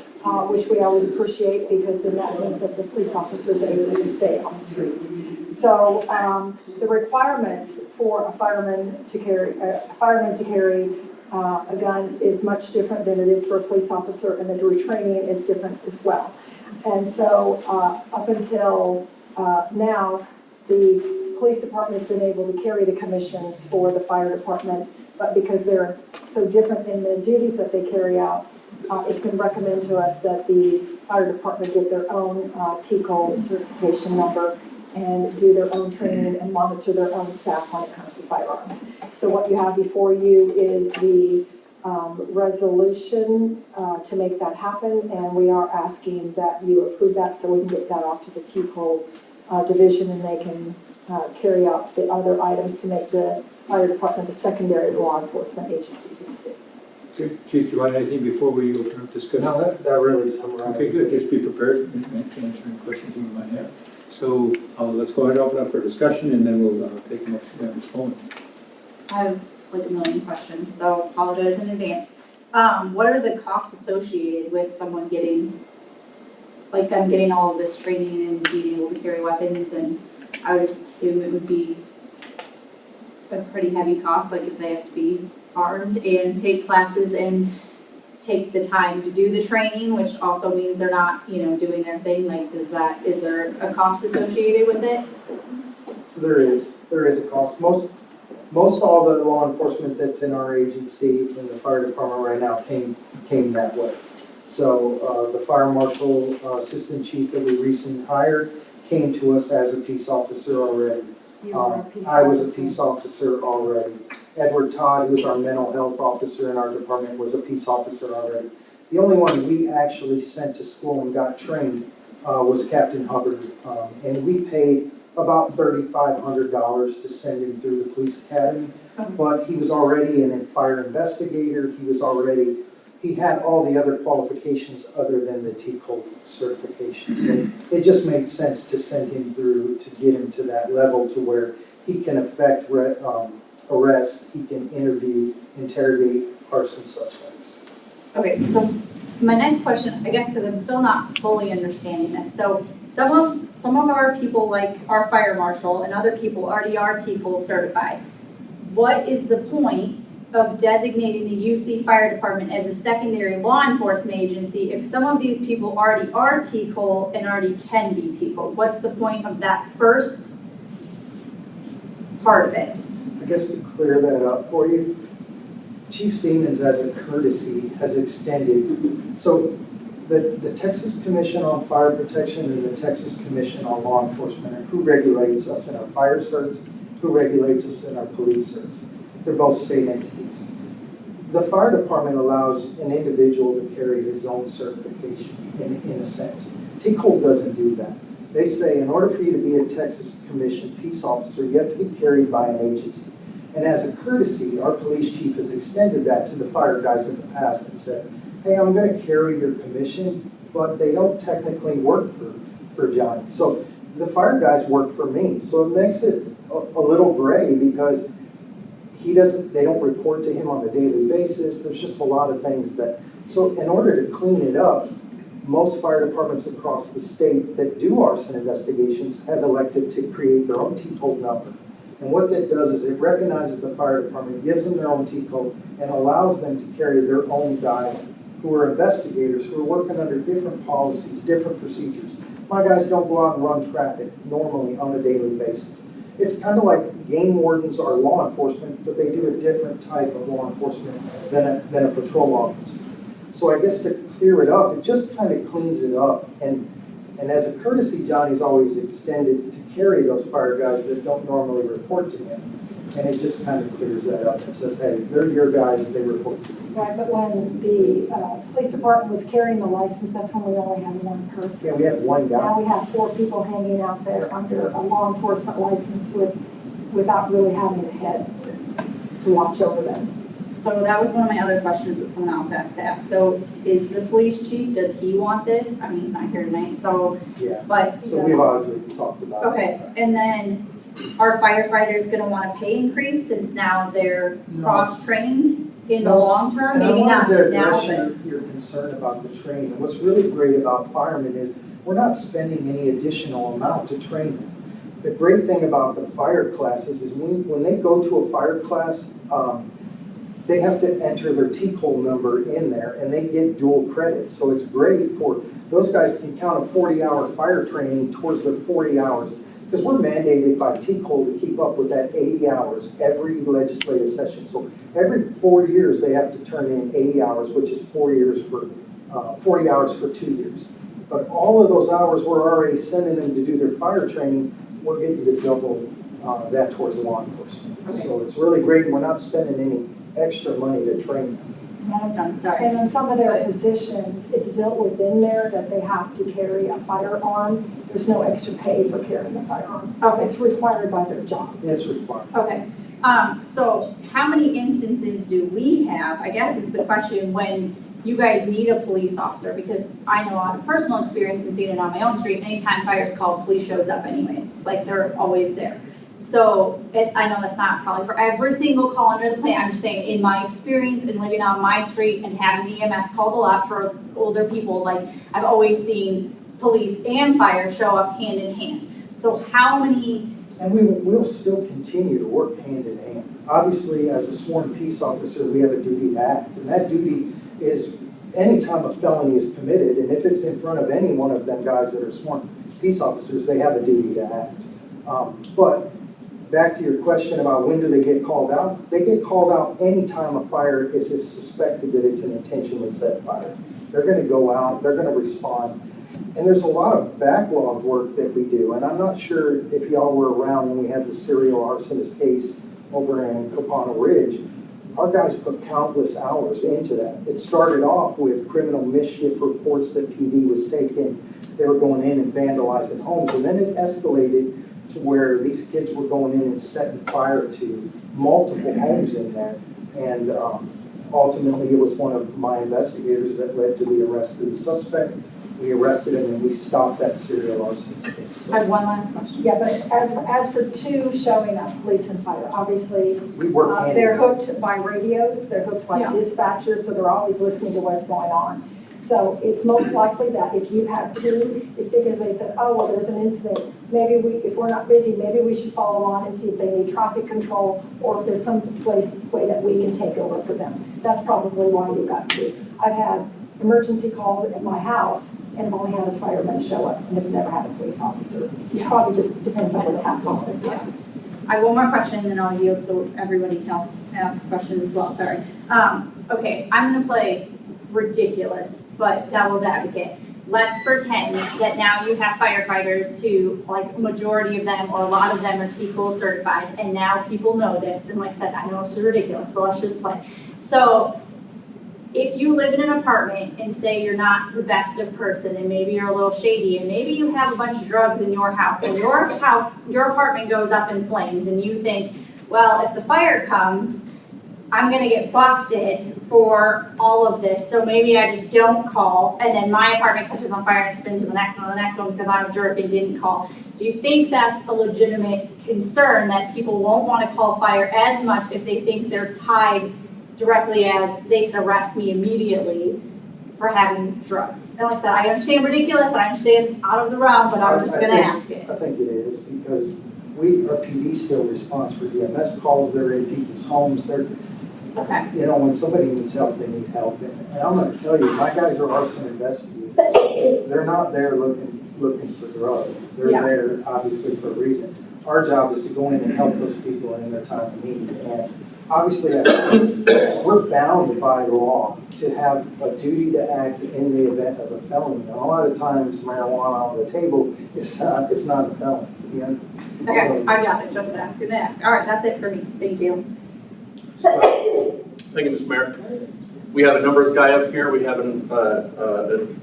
which we always appreciate because then that means that the police officers are able to stay on the streets. So the requirements for a fireman to carry a gun is much different than it is for a police officer, and the retraining is different as well. And so up until now, the police department has been able to carry the commissions for the fire department, but because they're so different in the duties that they carry out, it's been recommended to us that the fire department get their own TCOL certification number and do their own training and monitor their own staff when it comes to firearms. So what you have before you is the resolution to make that happen, and we are asking that you approve that so we can get that off to the TCOL division, and they can carry out the other items to make the fire department the secondary law enforcement agency for the city. Okay, Chief, do you want anything before we open up discussion? No, that really summarizes. Okay, good. Just be prepared to answer any questions you might have. So let's go ahead and open up for discussion, and then we'll take the motion down this moment. I have like a million questions, so apologize in advance. What are the costs associated with someone getting, like them getting all of this training and being able to carry weapons? And I would assume it would be a pretty heavy cost, like if they have to be armed and take classes and take the time to do the training, which also means they're not, doing their thing. Like, is there a cost associated with it? So there is a cost. Most all the law enforcement that's in our agency in the fire department right now came that way. So the fire marshal assistant chief that we recently hired came to us as a peace officer already. I was a peace officer already. Edward Todd, who was our mental health officer in our department, was a peace officer already. The only one we actually sent to school and got trained was Captain Hubbard, and we paid about $3,500 to send him through the police academy. But he was already a fire investigator. He had all the other qualifications other than the TCOL certification. So it just made sense to send him through to get him to that level to where he can effect arrests, he can interrogate arson suspects. Okay, so my next question, I guess, because I'm still not fully understanding this. So some of our people, like our fire marshal and other people, already are TCOL certified. What is the point of designating the UC Fire Department as a secondary law enforcement agency if some of these people already are TCOL and already can be TCOL? What's the point of that first part of it? I guess to clear that up for you, Chief Siemens, as a courtesy, has extended. So the Texas Commission on Fire Protection and the Texas Commission on Law Enforcement are who regulates us in our fire certs, who regulates us in our police certs. They're both state entities. The fire department allows an individual to carry his own certification in a sense. TCOL doesn't do that. They say in order for you to be a Texas Commission peace officer, you have to be carried by an agency. And as a courtesy, our police chief has extended that to the fire guys in the past and said, hey, I'm going to carry your commission, but they don't technically work for Johnny. So the fire guys work for me. So it makes it a little gray because they don't report to him on a daily basis. There's just a lot of things so in order to clean it up, most fire departments across the state that do arson investigations have elected to create their own TCOL number. And what that does is it recognizes the fire department, gives them their own TCOL, and allows them to carry their own guys who are investigators, who are working under different policies, different procedures. My guys don't go out and run traffic normally on a daily basis. It's kind of like game wardens are law enforcement, but they do a different type of law enforcement than a patrol officer. So I guess to clear it up, it just kind of cleans it up. And as a courtesy, Johnny's always extended to carry those fire guys that don't normally report to him. And it just kind of clears that up and says, hey, they're your guys, they report to you. Right, but when the police department was carrying the license, that's when we only had one person. Yeah, we had one guy. Now we have 4 people hanging out there under a law enforcement license without really having a head to watch over them. So that was one of my other questions that someone else asked to ask. So is the police chief, does he want this? I mean, he's not here tonight, so. Yeah. But. So we've already talked about it. Okay, and then are firefighters gonna want a pay increase since now they're cross-trained in the long term? Maybe not now, And I wanted to but. address your concern about the training. What's really great about firemen is we're not spending any additional amount to train them. the great thing about the fire classes is when they go to a fire class, they have to enter their T-code number in there and they get dual credit. So it's great for, those guys can count a 40-hour fire training towards their 40 hours. Because we're mandated by T-code to keep up with that 80 hours every legislative session. So every 4 years, they have to turn in 80 hours, which is 4 years for, 40 hours for 2 years. But all of those hours, we're already sending them to do their fire training. We're getting to double that towards law enforcement. Okay. So it's really great. We're not spending any extra money to train them. I'm almost done, sorry. And in some of their positions, it's built within there that they have to carry a firearm. There's no extra pay for carrying a firearm. Okay. It's required by their job. It's required. Okay, so how many instances do we have, I guess is the question, when you guys need a police officer? Because I know out of personal experience and seeing it on my own street, anytime fire's called, police shows up anyways, like they're always there. So I know that's not probably for every single call under the plan. I'm just saying in my experience and living on my street and having the EMS called a lot for older people, like I've always seen police and fire show up hand in hand. So how many? And we'll still continue to work hand in hand. Obviously, as a sworn peace officer, we have a duty to act. And that duty is anytime a felony is committed, and if it's in front of any one of them guys that are sworn peace officers, they have a duty to act. But back to your question about when do they get called out? They get called out anytime a fire is suspected that it's an intentionally set fire. They're going to go out, they're going to respond. And there's a lot of backlog work that we do. And I'm not sure if y'all were around when we had the serial arsonist case over in Capano Ridge. Our guys put countless hours into that. It started off with criminal mischief reports that PD was taking. They were going in and vandalizing homes. And then it escalated to where these kids were going in and setting fire to multiple homes in there. And ultimately, it was one of my investigators that led to the arrest of the suspect. We arrested him and we stopped that serial arsonist case. So I have one last question. Yeah, but as for two showing up, police and fire, obviously, we work hand they're in hand. hooked by radios, they're hooked by Yeah. dispatchers, so they're always listening to what's going on. So it's most likely that if you have two, it's because they said, oh, well, there's an incident. Maybe if we're not busy, maybe we should follow on and see if they need traffic control or if there's some way that we can take over for them. That's probably why you got two. I've had emergency calls at my house and I've only had a fireman show up and have never had a police officer. It probably just depends on what's happening. Yeah. I have one more question and then I'll yield so everybody can ask questions as well, sorry. Okay, I'm gonna play ridiculous, but devil's advocate. Let's pretend that now you have firefighters who, like, majority of them or a lot of them are T-Cool certified, and now people know this, and like I said, I know it's ridiculous, but let's just play. So, if you live in an apartment and say you're not the best of person, and maybe you're a little shady, and maybe you have a bunch of drugs in your house, and your apartment goes up in flames, and you think, well, if the fire comes, I'm gonna get busted for all of this, so maybe I just don't call, and then my apartment catches on fire and it spins to the next one because I'm a jerk and didn't call. Do you think that's a legitimate concern that people won't want to call fire as much if they think they're tied directly as they could arrest me immediately for having drugs? And like I said, I understand ridiculous, I understand it's out of the realm, but I'm just gonna ask it. I think it is because our PD still responds for EMS calls, they're in people's homes, Okay. You know, when somebody needs help, they need help. And I'm going to tell you, my guys are arson investigators. They're not there looking for drugs. They're there, obviously, for a reason. Our job is to go in and help those people in their time of need. And obviously, we're bound by law to have a duty to act in the event of a felony. And a lot of times, marijuana on the table, it's not a felony. You know? Okay, So, I got it, just asking to ask. All right, that's it for me. Thank you. Thank you, Mr. Mayor. We have a numbers guy up here. We have an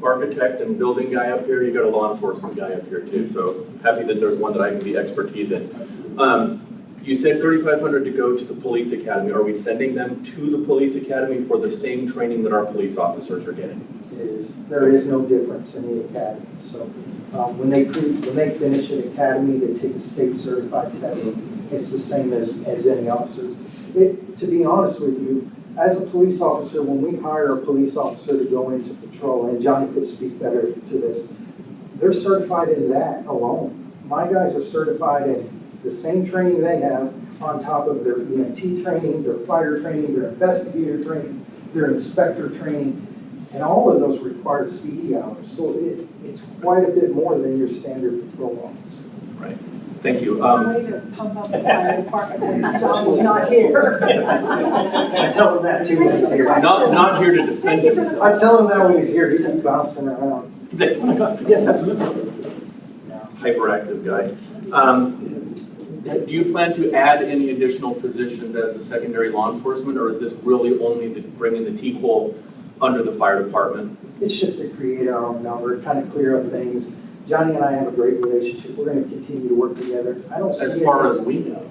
architect and building guy up here. You got a law enforcement guy up here too. So happy that there's one that I can be expertise in. You said 3,500 to go to the police academy. Are we sending them to the police academy for the same training that our police officers are getting? There is no difference in the academy. So when they finish an academy, they take a state certified test. It's the same as any officers. To be honest with you, as a police officer, when we hire a police officer to go into patrol, and Johnny could speak better to this, they're certified in that alone. My guys are certified in the same training they have on top of their EMT training, their fire training, their investigator training, their inspector training, and all of those require CE hours. So it's quite a bit more than your standard patrol officer. Right. Thank you. Way to pump up the fire department when John is not here. I tell him that too when he's here. Not here to defend himself. I tell him that when he's here, he keeps bouncing around. Oh my God, yes, absolutely. Hyperactive guy. Do you plan to add any additional positions as the secondary law enforcement, or is this really only bringing the T-Cole under the fire department? It's just to create our own number, kind of clear up things. Johnny and I have a great relationship. We're going to continue to work together. As far as we know.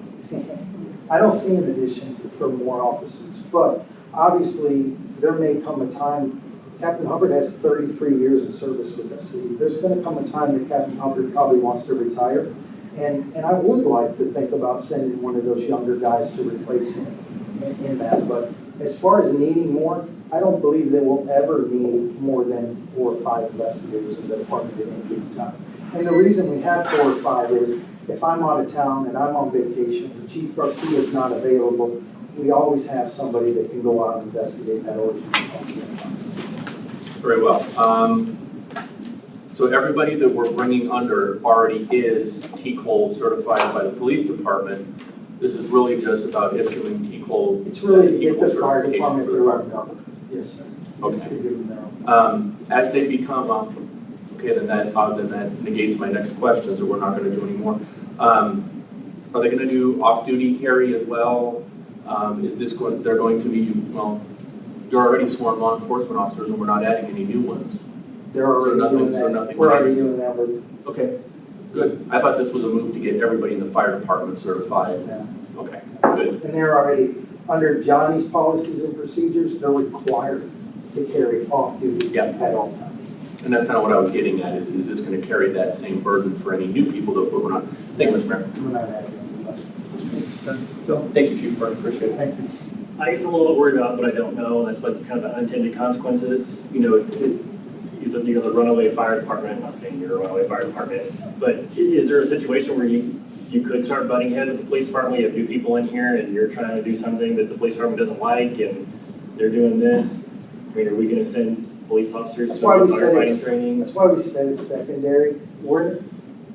I don't see an addition for more officers, but obviously there may come a time, Captain Hubbard has 33 years of service with the city. There's going to come a time that Captain Hubbard probably wants to retire, and I would like to think about sending one of those younger guys to replace him in that. But as far as needing more, I don't believe that we'll ever need more than 4 or 5 investigators in the department at any given time. And the reason we have 4 or 5 is if I'm out of town and I'm on vacation, and Chief Garcia is not available, we always have somebody that can go out and investigate that origin. Very well. So everybody that we're bringing under already is T-Cole certified by the police department. This is really just about issuing T-Cole. It's really to get the fire department through our number. Yes, sir. Okay. As they become, okay, then that negates my next question, so we're not going to do any more. Are they going to do off-duty carry as well? Is this going? They're going to be well. They're already sworn law enforcement officers, and we're not adding any new ones. They're already doing that. We're already doing that with. Okay, good. I thought this was a move to get everybody in the fire department certified. Yeah. Okay, good. And they're already, under Johnny's policies and procedures, they're required to carry off-duty at all times. And that's kind of what I was getting at, is this going to carry that same burden for any new people that we're not? Thank you, Mr. Mayor. We're not adding anything. Thank you, Chief Burke. Appreciate it. Thank you. I guess I'm a little bit worried about what I don't know, and that's like kind of the unintended consequences. You know, you got the runaway fire department. I'm not saying you're a runaway fire department, but is there a situation where you could start butting head with the police department? You have new people in here, and you're trying to do something that the police department doesn't like, and they're doing this. I mean, are we going to send police officers to firefighting training? That's why we said it's secondary. What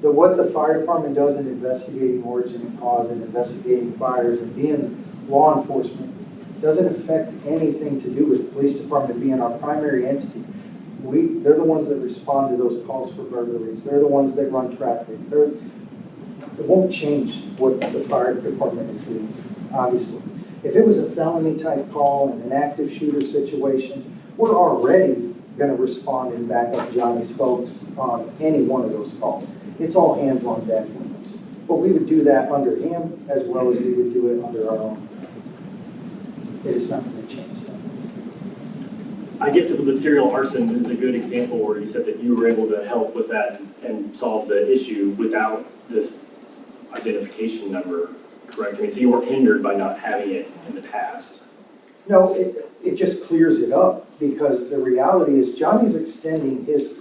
the fire department does in investigating origin and cause and investigating fires and being law enforcement doesn't affect anything to do with the police department being our primary entity. They're the ones that respond to those calls for burglaries. They're the ones that run traffic. It won't change what the fire department is doing, obviously. If it was a felony type call and an active shooter situation, we're already going to respond and back up Johnny's folks on any one of those calls. It's all hands on deck. But we would do that under him as well as we would do it under our own. It is not going to change that. I guess the serial arson is a good example where you said that you were able to help with that and solve the issue without this identification number, correct? I mean, so you weren't hindered by not having it in the past. No, it just clears it up because the reality is Johnny's extending his,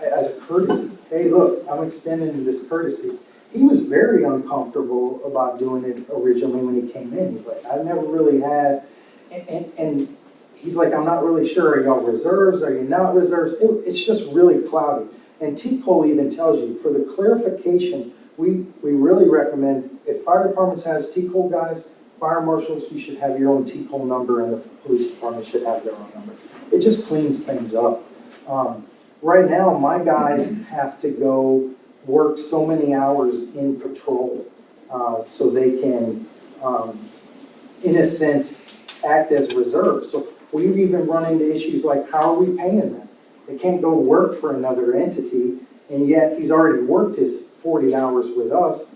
as a courtesy. Hey, look, I'm extending this courtesy. He was very uncomfortable about doing it originally when he came in. He's like, I've never really had, and he's like, I'm not really sure. Are y'all reserves? Are you not reserves? It's just really cloudy. And T-Cole even tells you, for the clarification, we really recommend, if fire departments has T-Cole guys, fire marshals, you should have your own T-Cole number, and the police department should have their own number. It just cleans things up. Right now, my guys have to go work so many hours in patrol so they can, in a sense, act as reserves. So we've even run into issues like, how are we paying them? They can't go work for another entity, and yet he's already worked his 40 hours with us,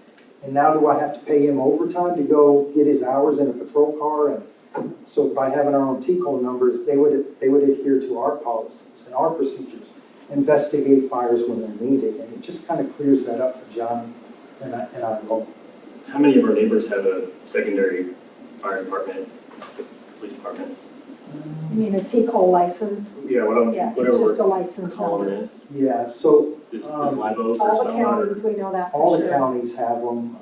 and now do I have to pay him overtime to go get his hours in a patrol car? And so by having our own T-Code numbers, they would adhere to our policies and our procedures, investigate fires when they're needed, and it just kind of clears that up for John and I both. How many of our neighbors have a secondary fire department, police department? You mean a T-Cole license? Yeah, Yeah, it's whatever just a we're license calling number. it is. Yeah, so Is Live Oak or All the someone? counties, we know that all for the sure. counties have them.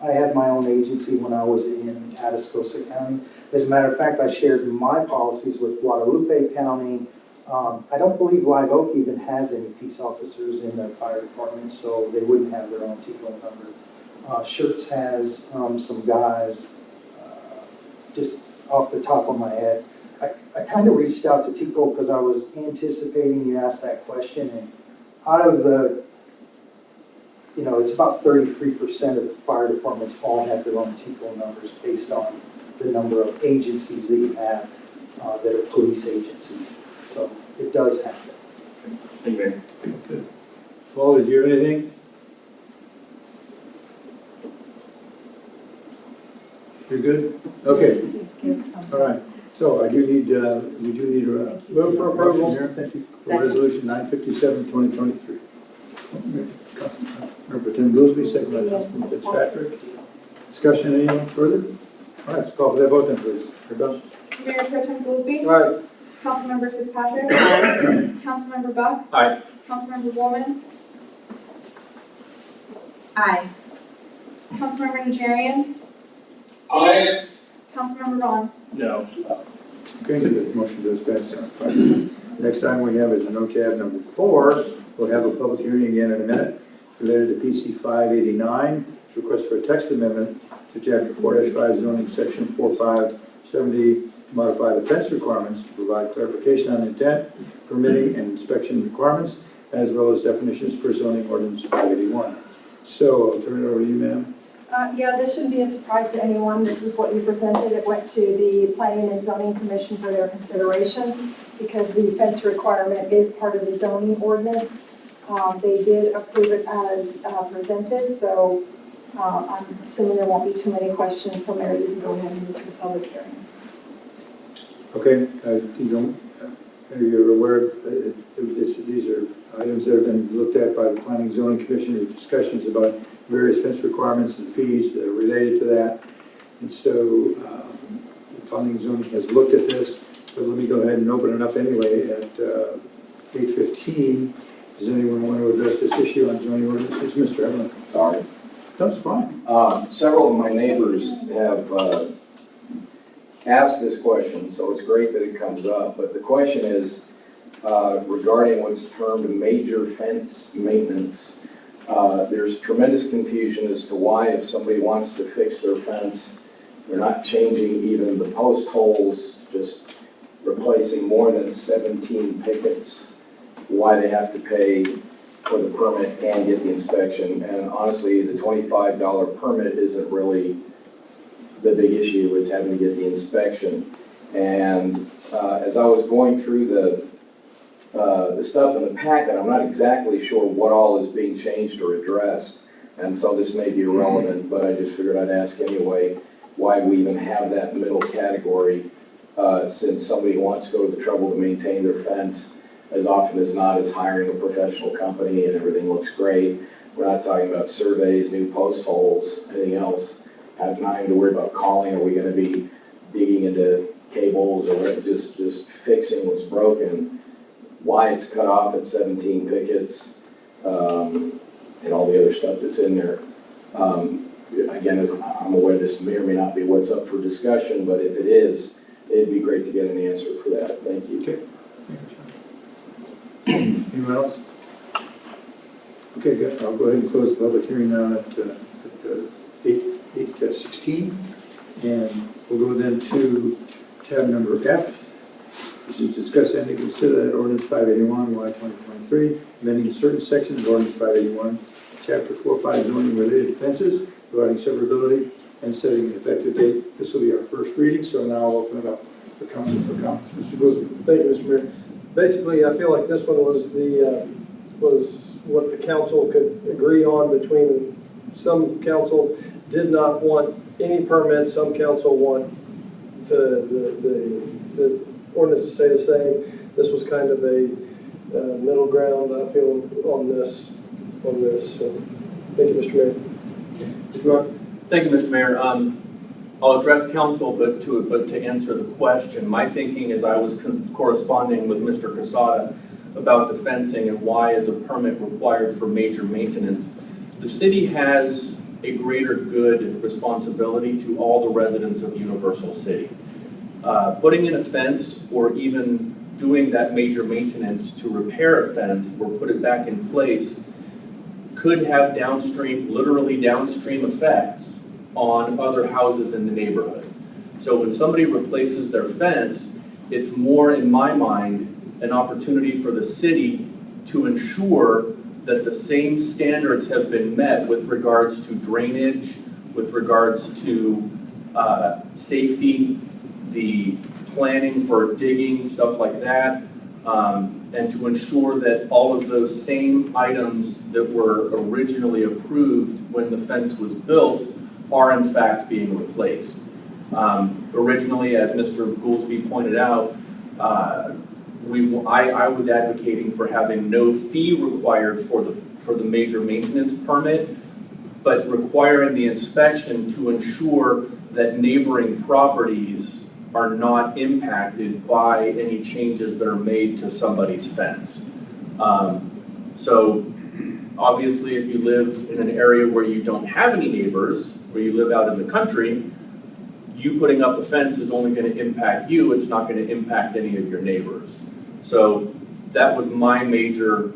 I had my own agency when I was in Atascosa County. As a matter of fact, I shared my policies with Guadalupe County. I don't believe Live Oak even has any peace officers in their fire department, so they wouldn't have their own T-code number. Shirts has some guys, just off the top of my head. I kind of reached out to T-code because I was anticipating you asked that question, and out of the, it's about 33% of the fire departments all have their own T-code numbers based on the number of agencies that you have that are police agencies. So it does happen. Thank you, Mayor. Good. Paul, did you have anything? You're good? Okay. All right. So I do need, we do need a Move for approval. motion here. Thank you. For resolution 957, 2023. Member Tim Goolsby, second by Councilman Fitzpatrick. Discussion, anyone further? All right, let's call for that vote then, please. We're done. Mayor Pro Tem Goolsby. Aye. Councilmember Fitzpatrick. Councilmember Buck. Aye. Councilmember Bulman. Aye. Councilmember Najarian. Aye. Councilmember Vaughan. No. Okay, the motion does pass. Next item we have is an OTAB number 4. We'll have a public hearing again in a minute. It's related to PC 589. It's a request for a text amendment to Chapter 4-5 zoning section 4570 to modify the fence requirements to provide clarification on intent, permitting, and inspection requirements, as well as definitions per zoning ordinance 581. So I'll turn it over to you, ma'am. Yeah, this shouldn't be a surprise to anyone. This is what you presented. It went to the Planning and Zoning Commission for their consideration because the fence requirement is part of the zoning ordinance. They did approve it as presented, so I'm assuming there won't be too many questions. So Mary, you can go ahead and move to the public hearing. Okay, you're aware, these are items that have been looked at by the Planning and Zoning Commission. There's discussions about various fence requirements and fees that are related to that. And so the Planning and Zoning has looked at this, but let me go ahead and open it up anyway at 8:15. Does anyone want to address this issue on zoning ordinances? Mr. Evelyn? Sorry. That's fine. Several of my neighbors have asked this question, so it's great that it comes up. But the question is regarding what's termed major fence maintenance. There's tremendous confusion as to why, if somebody wants to fix their fence, they're not changing even the post holes, just replacing more than 17 pickets, why they have to pay for the permit and get the inspection. And honestly, the $25 permit isn't really the big issue. It's having to get the inspection. And as I was going through the stuff in the packet, I'm not exactly sure what all is being changed or addressed. And so this may be irrelevant, but I just figured I'd ask anyway why we even have that middle category, since somebody wants to go to the trouble to maintain their fence as often as not is hiring a professional company and everything looks great. We're not talking about surveys, new post holes, anything else. Have time to worry about calling. Are we going to be digging into cables or just fixing what's broken? Why it's cut off at 17 pickets, and all the other stuff that's in there. Again, as I'm aware, this may or may not be what's up for discussion, but if it is, it'd be great to get an answer for that. Thank you. Okay. Anyone else? Okay, good. I'll go ahead and close the public hearing now at 8:16. And we'll go then to tab number F. This is discuss and to consider that ordinance 581, Y 2023, amending certain sections of ordinance 581, chapter 4-5 zoning related offenses, providing severability and setting an effective date. This will be our first reading, so now I'll open it up for council for comments. Mr. Goolsby. Thank you, Mr. Mayor. Basically, I feel like this one was was what the council could agree on between some council did not want any permits, some council want the ordinance to stay the same. This was kind of a middle ground, I feel, on this. So, thank you, Mr. Mayor. Thank you, Mr. Mayor. I'll address council, but to answer the question, my thinking is I was corresponding with Mr. Casada about the fencing and why is a permit required for major maintenance. The city has a greater good responsibility to all the residents of Universal City. Putting in a fence or even doing that major maintenance to repair a fence or put it back in place could have literally downstream effects on other houses in the neighborhood. So when somebody replaces their fence, it's more, in my mind, an opportunity for the city to ensure that the same standards have been met with regards to drainage, with regards to safety, the planning for digging, stuff like that, and to ensure that all of those same items that were originally approved when the fence was built are in fact being replaced. Originally, as Mr. Goolsby pointed out, I was advocating for having no fee required for the major maintenance permit, but requiring the inspection to ensure that neighboring properties are not impacted by any changes that are made to somebody's fence. So obviously, if you live in an area where you don't have any neighbors, where you live out in the country, you putting up a fence is only going to impact you. It's not going to impact any of your neighbors. So that was my major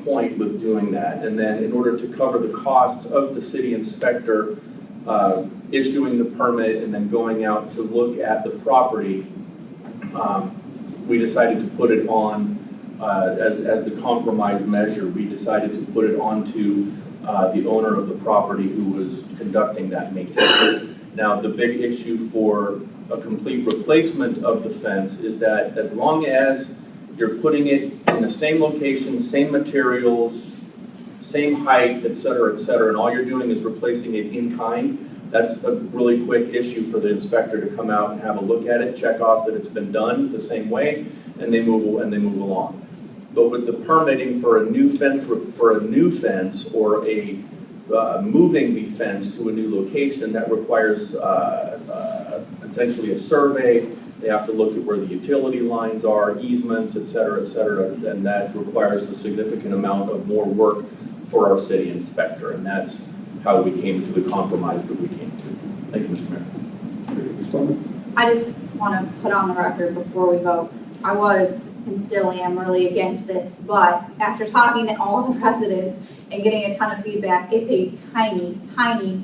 point with doing that. And then in order to cover the costs of the city inspector issuing the permit and then going out to look at the property, we decided to put it on as the compromise measure. We decided to put it onto the owner of the property who was conducting that maintenance. Now, the big issue for a complete replacement of the fence is that as long as you're putting it in the same location, same materials, same height, et cetera, and all you're doing is replacing it in kind, that's a really quick issue for the inspector to come out and have a look at it, check off that it's been done the same way, and they move along. But with the permitting for a new fence or a moving the fence to a new location, that requires potentially a survey. They have to look at where the utility lines are, easements, et cetera, and that requires a significant amount of more work for our city inspector, and that's how we came to the compromise that we came to. Thank you, Mr. Mayor. I just want to put on the record before we vote, I was and still am really against this, but after talking to all the residents and getting a ton of feedback, it's a tiny,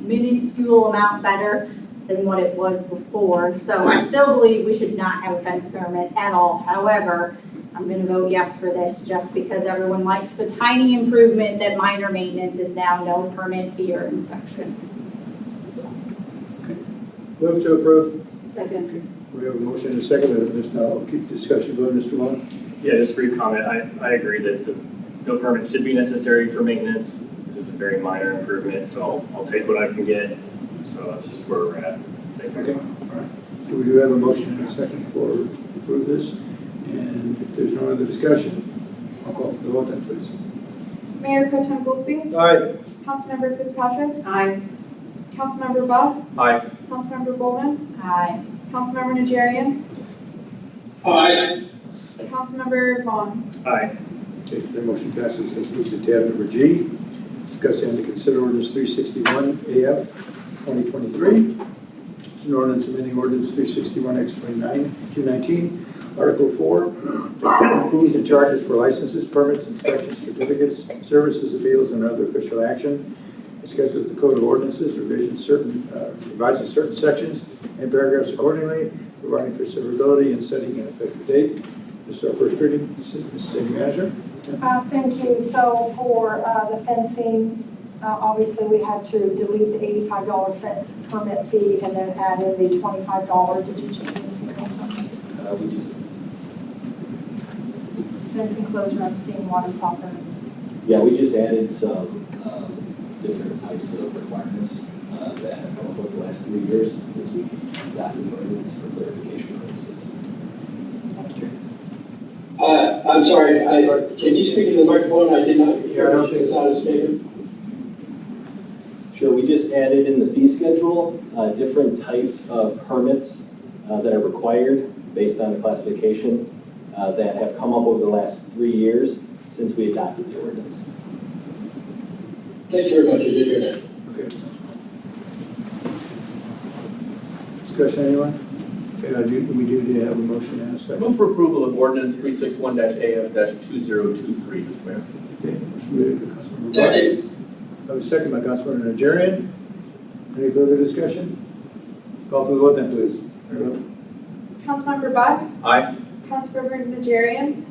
minuscule amount better than what it was before. So I still believe we should not have a fence permit at all. However, I'm going to vote yes for this just because everyone likes the tiny improvement that minor maintenance is now no permit fee or inspection. Move to approve. Second. We have a motion and a second. I'll keep the discussion going, Mr. Vaughan. Yeah, just a brief comment. I agree that no permit should be necessary for maintenance. This is a very minor improvement, so I'll take what I can get. So that's just where we're at. Thank you. Okay. All right. So we do have a motion and a second to approve this. And if there's no other discussion, I'll call for the vote then, please. Mayor Pro Tem Goolsby? Aye. Councilmember Fitzpatrick? Aye. Councilmember Vaughan? Aye. Councilmember Bulman? Aye. Councilmember Najarian? Aye. Councilmember Vaughan? Aye. Okay, that motion passes. Let's move to tab number G. Discuss and to consider ordinance 361 AF 2023. It's an ordinance amending ordinance 361 X 219. Article 4, fees and charges for licenses, permits, inspections, certificates, services, appeals, and other official action. It schedules the code of ordinances, revising certain sections and paragraphs accordingly, providing for severability and setting an effective date. This is our first reading. City Manager. Thank you. So for the fencing, obviously we had to delete the $85 fence permit fee and then add in the $25. Did you change anything else on this? We just, Fence enclosure, I'm seeing water softener. yeah, we just added some different types of requirements that have come up over the last 3 years since we adopted the ordinance for clarification purposes. I'm sorry, can you speak into the microphone? I did not Yeah, I don't think it's out of speaker. Sure, we just added in the fee schedule several different types of permits that are required based on the classification that have come up over the last 3 years since we adopted the ordinance. Thank you very much. You did hear that. Okay. Discussion, anyone? Okay, we do have a motion and a second. Move for approval of ordinance 361-AF-2023, Mr. Mayor. Okay, motion made by Councilmember Vaughan. I was second by Councilmember Najarian. Any further discussion? Call for the vote then, please. Councilmember Buck, Aye. Councilmember Najarian,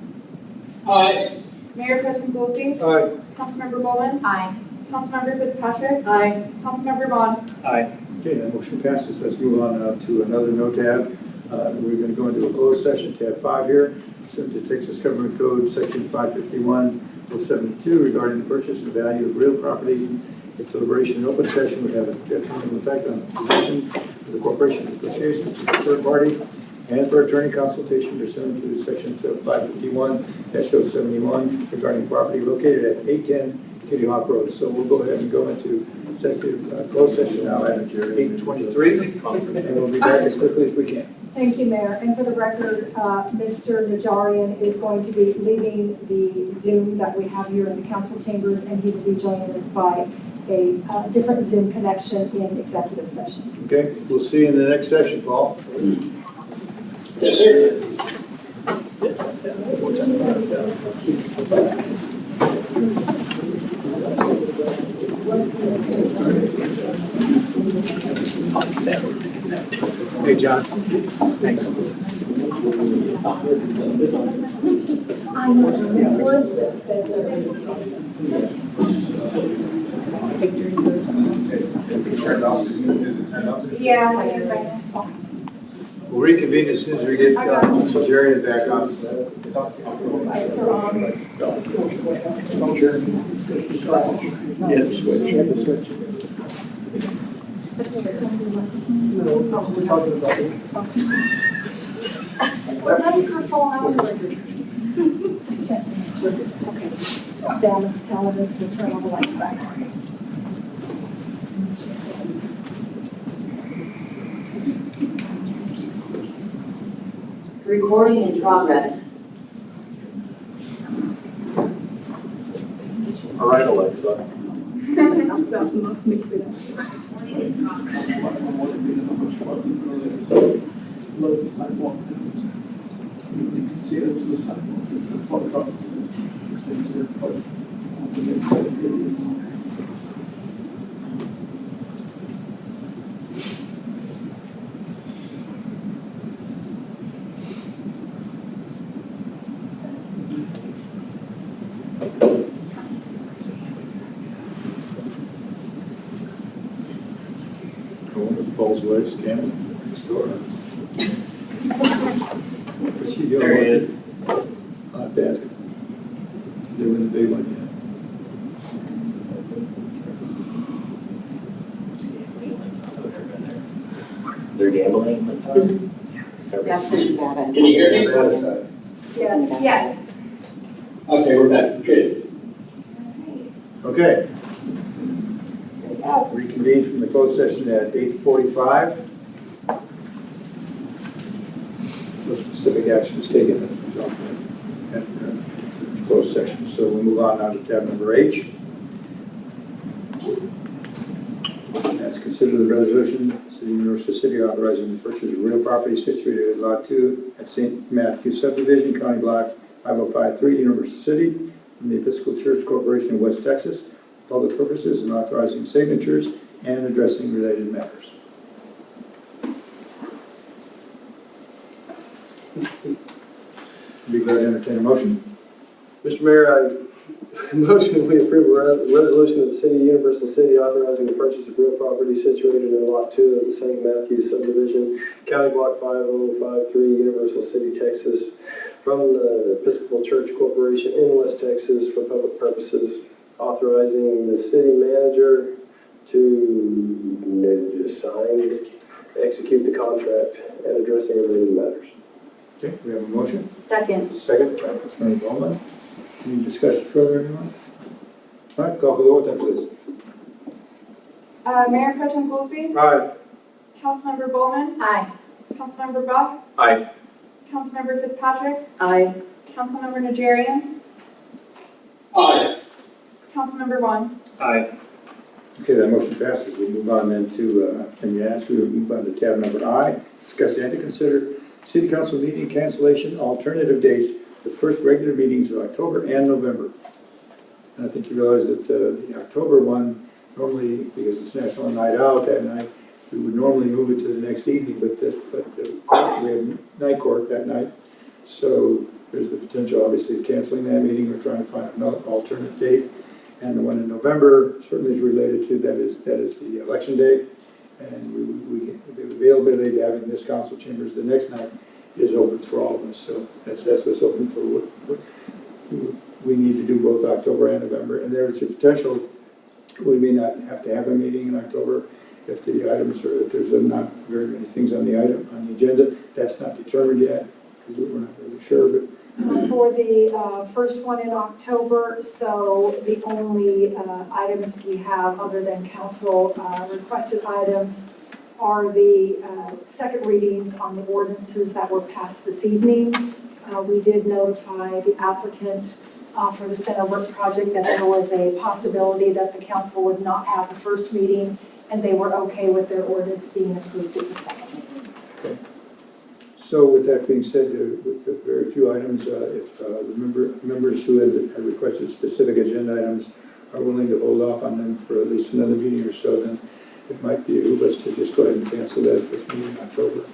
Aye. Mayor Pro Tem Goolsby, Aye. Councilmember Bulman, Aye. Councilmember Fitzpatrick, Aye. Councilmember Vaughan. Aye. Okay, that motion passes. Let's move on now to another no tab. We're going to go into a closed session, tab 5 here, pursuant to Texas Government Code, section 551.072, regarding the purchase and value of real property. If deliberation in open session would have a detrimental effect on the position of the corporation negotiations with the third party, and for attorney consultation pursuant to section 551-071 regarding property located at 810 Kitty Hawk Road. So we'll go ahead and go into executive closed session now at 8:23, and we'll be back as quickly as we can. Thank you, Mayor. And for the record, Mr. Najarian is going to be leaving the Zoom that we have here in the council chambers, and he will be joining us by a different Zoom connection in executive session. Okay, we'll see you in the next session, Paul. Yes, sir. Hey, John. Thanks. I know. Is it turned off? Is it turned off? Yeah. We'll reconvene as soon as we get Najarian back on. We're ready for full hour. Okay. Sam is telling us to turn all the lights back on. Recording in progress. All right, Alexa. That's about the most mix it up. Load the sidewalk. You can see it to the sidewalk. It's a photograph. Paul's wife's camera next door. What's she doing? There he is. I'll have to ask her. Doing the big one Is there gambling? That's the data. Can you hear me? yet. Yes. Yes. Okay, we're back. Good. Okay. Reconvene from the closed session at 8:45. No specific action is taken at closed session. So we'll move on now to tab number H. That's consider the resolution, City of Universal City authorizing the purchase of real property situated at Lot 2 at St. Matthew Subdivision, County Block 5053, Universal City, from the Episcopal Church Corporation of West Texas, public purposes, and authorizing signatures and addressing related matters. Be glad to entertain a motion. Mr. Mayor, I motion we approve a resolution of the City of Universal City authorizing the purchase of real property situated in Lot 2 of the St. Matthew subdivision, County Block 5053, Universal City, Texas, from the Episcopal Church Corporation in West Texas for public purposes, authorizing the city manager to execute the contract and addressing related matters. Okay, we have a motion. Second. Second, by Councilmember Bulman. Any discussion further, anyone? All right, call for the vote then, please. Mayor Pro Tem Goolsby. Aye. Councilmember Bulman. Aye. Councilmember Buck. Aye. Councilmember Fitzpatrick. Aye. Councilmember Najarian. Aye. Councilmember Vaughan. Aye. Okay, that motion passes. We move on then to, we move on to tab number I, discuss and to consider city council meeting cancellation alternative dates for the first regular meetings of October and November. And I think you realize that the October one, normally, because it's National Night Out that night, we would normally move it to the next evening, but we have night court that night. So there's the potential, obviously, of canceling that meeting. We're trying to find another alternate date. And the one in November certainly is related to, that is the election day. And the availability of having this council chambers the next night is open for all of us. So that's what's open for what we need to do both October and November. And there's a potential, we may not have to have a meeting in October if the items are, if there's not very many things on the agenda. That's not determined yet because we're not really sure, but For the first one in October, so the only items we have other than council requested items are the second readings on the ordinances that were passed this evening. We did notify the applicant for the Center Work project that there was a possibility that the council would not have the first meeting, and they were okay with their ordinance being approved at the second meeting. okay. So with that being said, with the very few items, if the members who have requested specific agenda items are willing to hold off on them for at least another meeting or so, then it might behoove us to just go ahead and cancel that first meeting in October.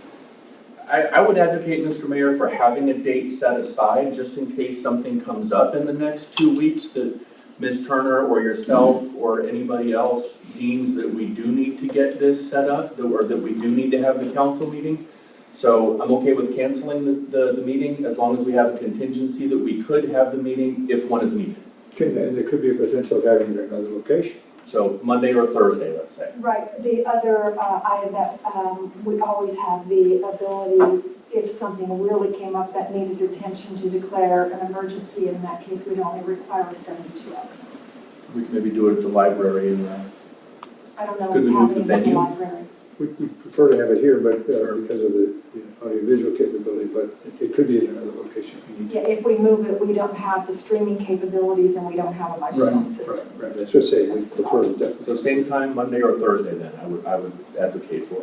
I would advocate, Mr. Mayor, for having a date set aside just in case something comes up in the next 2 weeks that Ms. Turner or yourself or anybody else deems that we do need to get this set up, or that we do need to have the council meeting. So I'm okay with canceling the meeting as long as we have a contingency that we could have the meeting if one is needed. Okay, and there could be a potential of having it in another location. So Monday or Thursday, let's say. Right, the other item that we always have the ability, if something really came up that needed attention, to declare an emergency. In that case, we'd only require a 72-hour notice. We can maybe do it at the library and I don't know Could we what's move the happening at the venue? library. We prefer to have it here, but because of the audiovisual capability, but it could be at another location if we need to. Yeah, if we move it, we don't have the streaming capabilities and we don't have a microphone system. Right, that's what I say, we prefer to definitely. so same time, Monday or Thursday then, I would advocate for.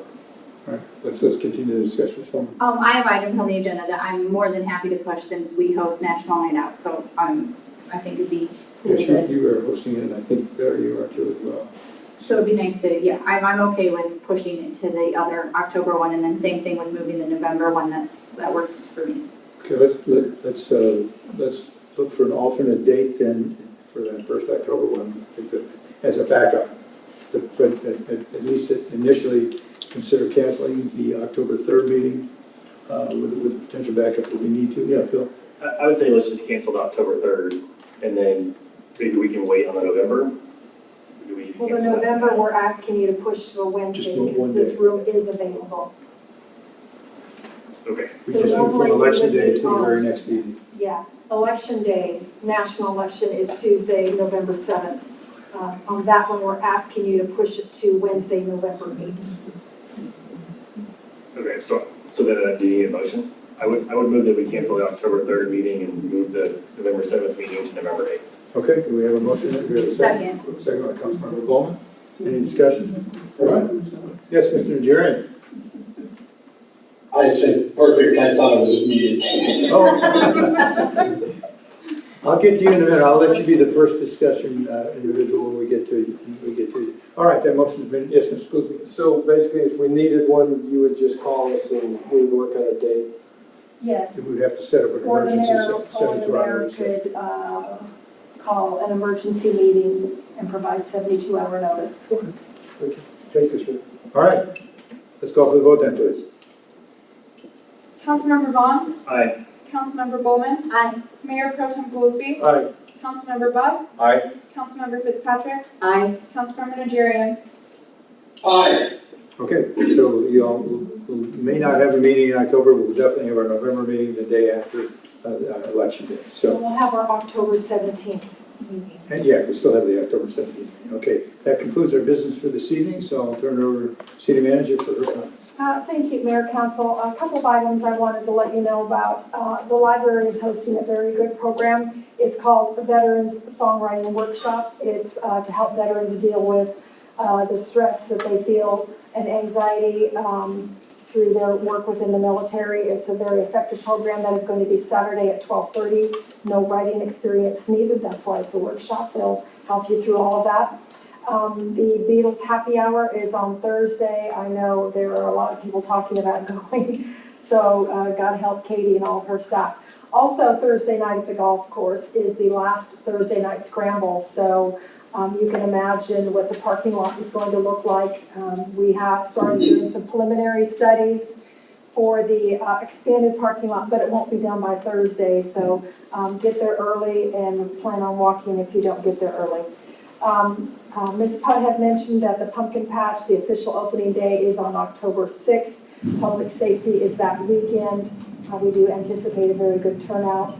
All right, let's continue the discussion. I have items on the agenda that I'm more than happy to push since we host National Night Out, so I think it'd be really Yes, good. you are hosting it, and I think there you are too as well. So it'd be nice to, yeah, I'm okay with pushing it to the other October one, and then same thing with moving the November one, that works for me. Okay, let's look for an alternate date then for that first October one, as a backup. But at least initially consider canceling the October 3rd meeting with potential backup if we need to. Yeah, Phil? I would say let's just cancel the October 3rd, and then maybe we can wait on the November. Do we Well, the cancel that? November, we're asking you to push to a Wednesday Just move because one this day. room is available. Okay. We So just move normally from we election would day be to the very on- next evening. Yeah, election day, national election is Tuesday, November 7th. On that one, we're asking you to push it to Wednesday, November 8th. Okay, so then do you need a motion? I would move that we cancel the October 3rd meeting and move the November 7th meeting to November 8th. Okay, do we have a motion? Do we have a second? Second by Councilmember Bulman. Any discussion? All right. Yes, Mr. Najarian. I said perfect, I thought it was muted. Oh. I'll get to you in a minute. I'll let you be the first discussion individual when we get to you. All right, that motion's been, yes, Mr. Goolsby. So basically, if we needed one, you would just call us and we would work on a date. Yes. We would have to set up an Or the emergency mayor, or the 72-hour mayor notice. could call an emergency meeting and provide 72-hour notice. Okay, thank you, Smith. All right, let's go for the vote then, please. Councilmember Vaughan. Aye. Councilmember Bulman. Aye. Mayor Pro Tem Goolsby. Aye. Councilmember Buck. Aye. Councilmember Fitzpatrick. Aye. Councilmember Najarian. Aye. Okay, so you all we may not have a meeting in October. We'll definitely have our November meeting the day after election day. So So, we'll have our October 17th And yeah, we still have the October 17th. Okay, that concludes our business for this evening, so I'll turn it over to City Manager for her comments. Thank you, Mayor, Council. A couple of items I wanted to let you know about. The library is hosting a very good program. It's called Veterans Songwriting Workshop. It's to help veterans deal with the stress that they feel and anxiety through their work within the military. It's a very effective program that is going to be Saturday at 12:30. No writing experience needed. That's why it's a workshop. They'll help you through all of that. The Beatles Happy Hour is on Thursday. I know there are a lot of people talking about going, so God help Katie and all of her staff. Also, Thursday night at the golf course is the last Thursday night scramble, so you can imagine what the parking lot is going to look like. We have started doing some preliminary studies for the expanded parking lot, but it won't be done by Thursday, so get there early and plan on walking if you don't get there early. Ms. Putt had mentioned that the pumpkin patch, the official opening day is on October 6th. Public safety is that weekend. We do anticipate a very good turnout.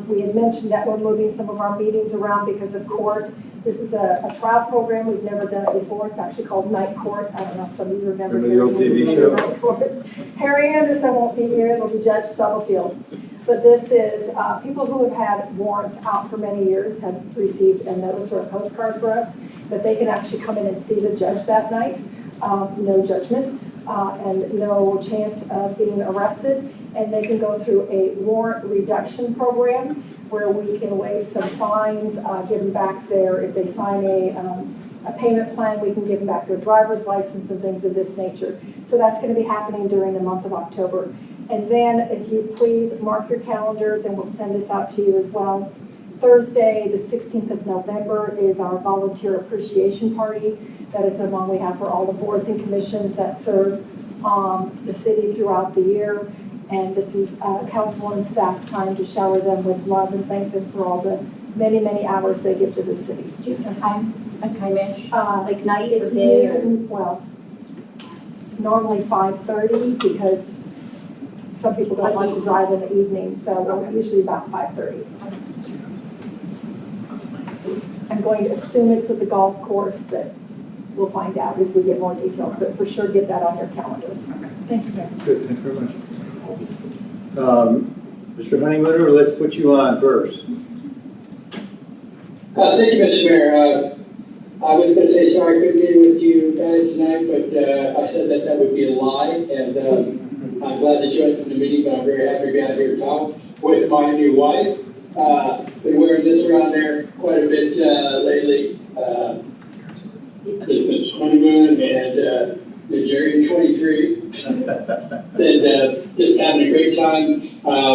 We had mentioned that we're moving some of our meetings around because of court. This is a trial program. We've never done it before. It's actually called Night Court. I don't know if some of you remember. Remember the old TV show? Night Court. Harry Anderson won't be here. It'll be Judge Stubblefield. But this is people who have had warrants out for many years have received a notice or a postcard for us that they can actually come in and see the judge that night. No judgment and no chance of being arrested. And they can go through a warrant reduction program where we can waive some fines, give them back their, if they sign a payment plan, we can give them back their driver's license and things of this nature. So that's going to be happening during the month of October. And then if you please mark your calendars, and we'll send this out to you as well. Thursday, the 16th of November is our volunteer appreciation party. That is the one we have for all the boards and commissions that serve the city throughout the year. And this is council and staff's time to shower them with love and thank them for all the many, many hours they give to the city. Do you have a time-ish, like night or It's day? Or? well, it's normally 5:30 because some people don't like to drive in the evening, so we're usually about 5:30. I'm going to assume it's at the golf course, but we'll find out as we get more details, but for sure get that on your calendars. Thank you, Mayor. Good, thank you very much. Mr. Honeymooner, let's put you on first. Thank you, Mr. Mayor. I was going to say sorry I couldn't be with you guys tonight, but I said that would be a lie, and I'm glad to join in the meeting, but I'm very happy to be out here to talk with my new wife. Been wearing this around there quite a bit lately. It's honeymoon and Najarian 23. And just having a great time.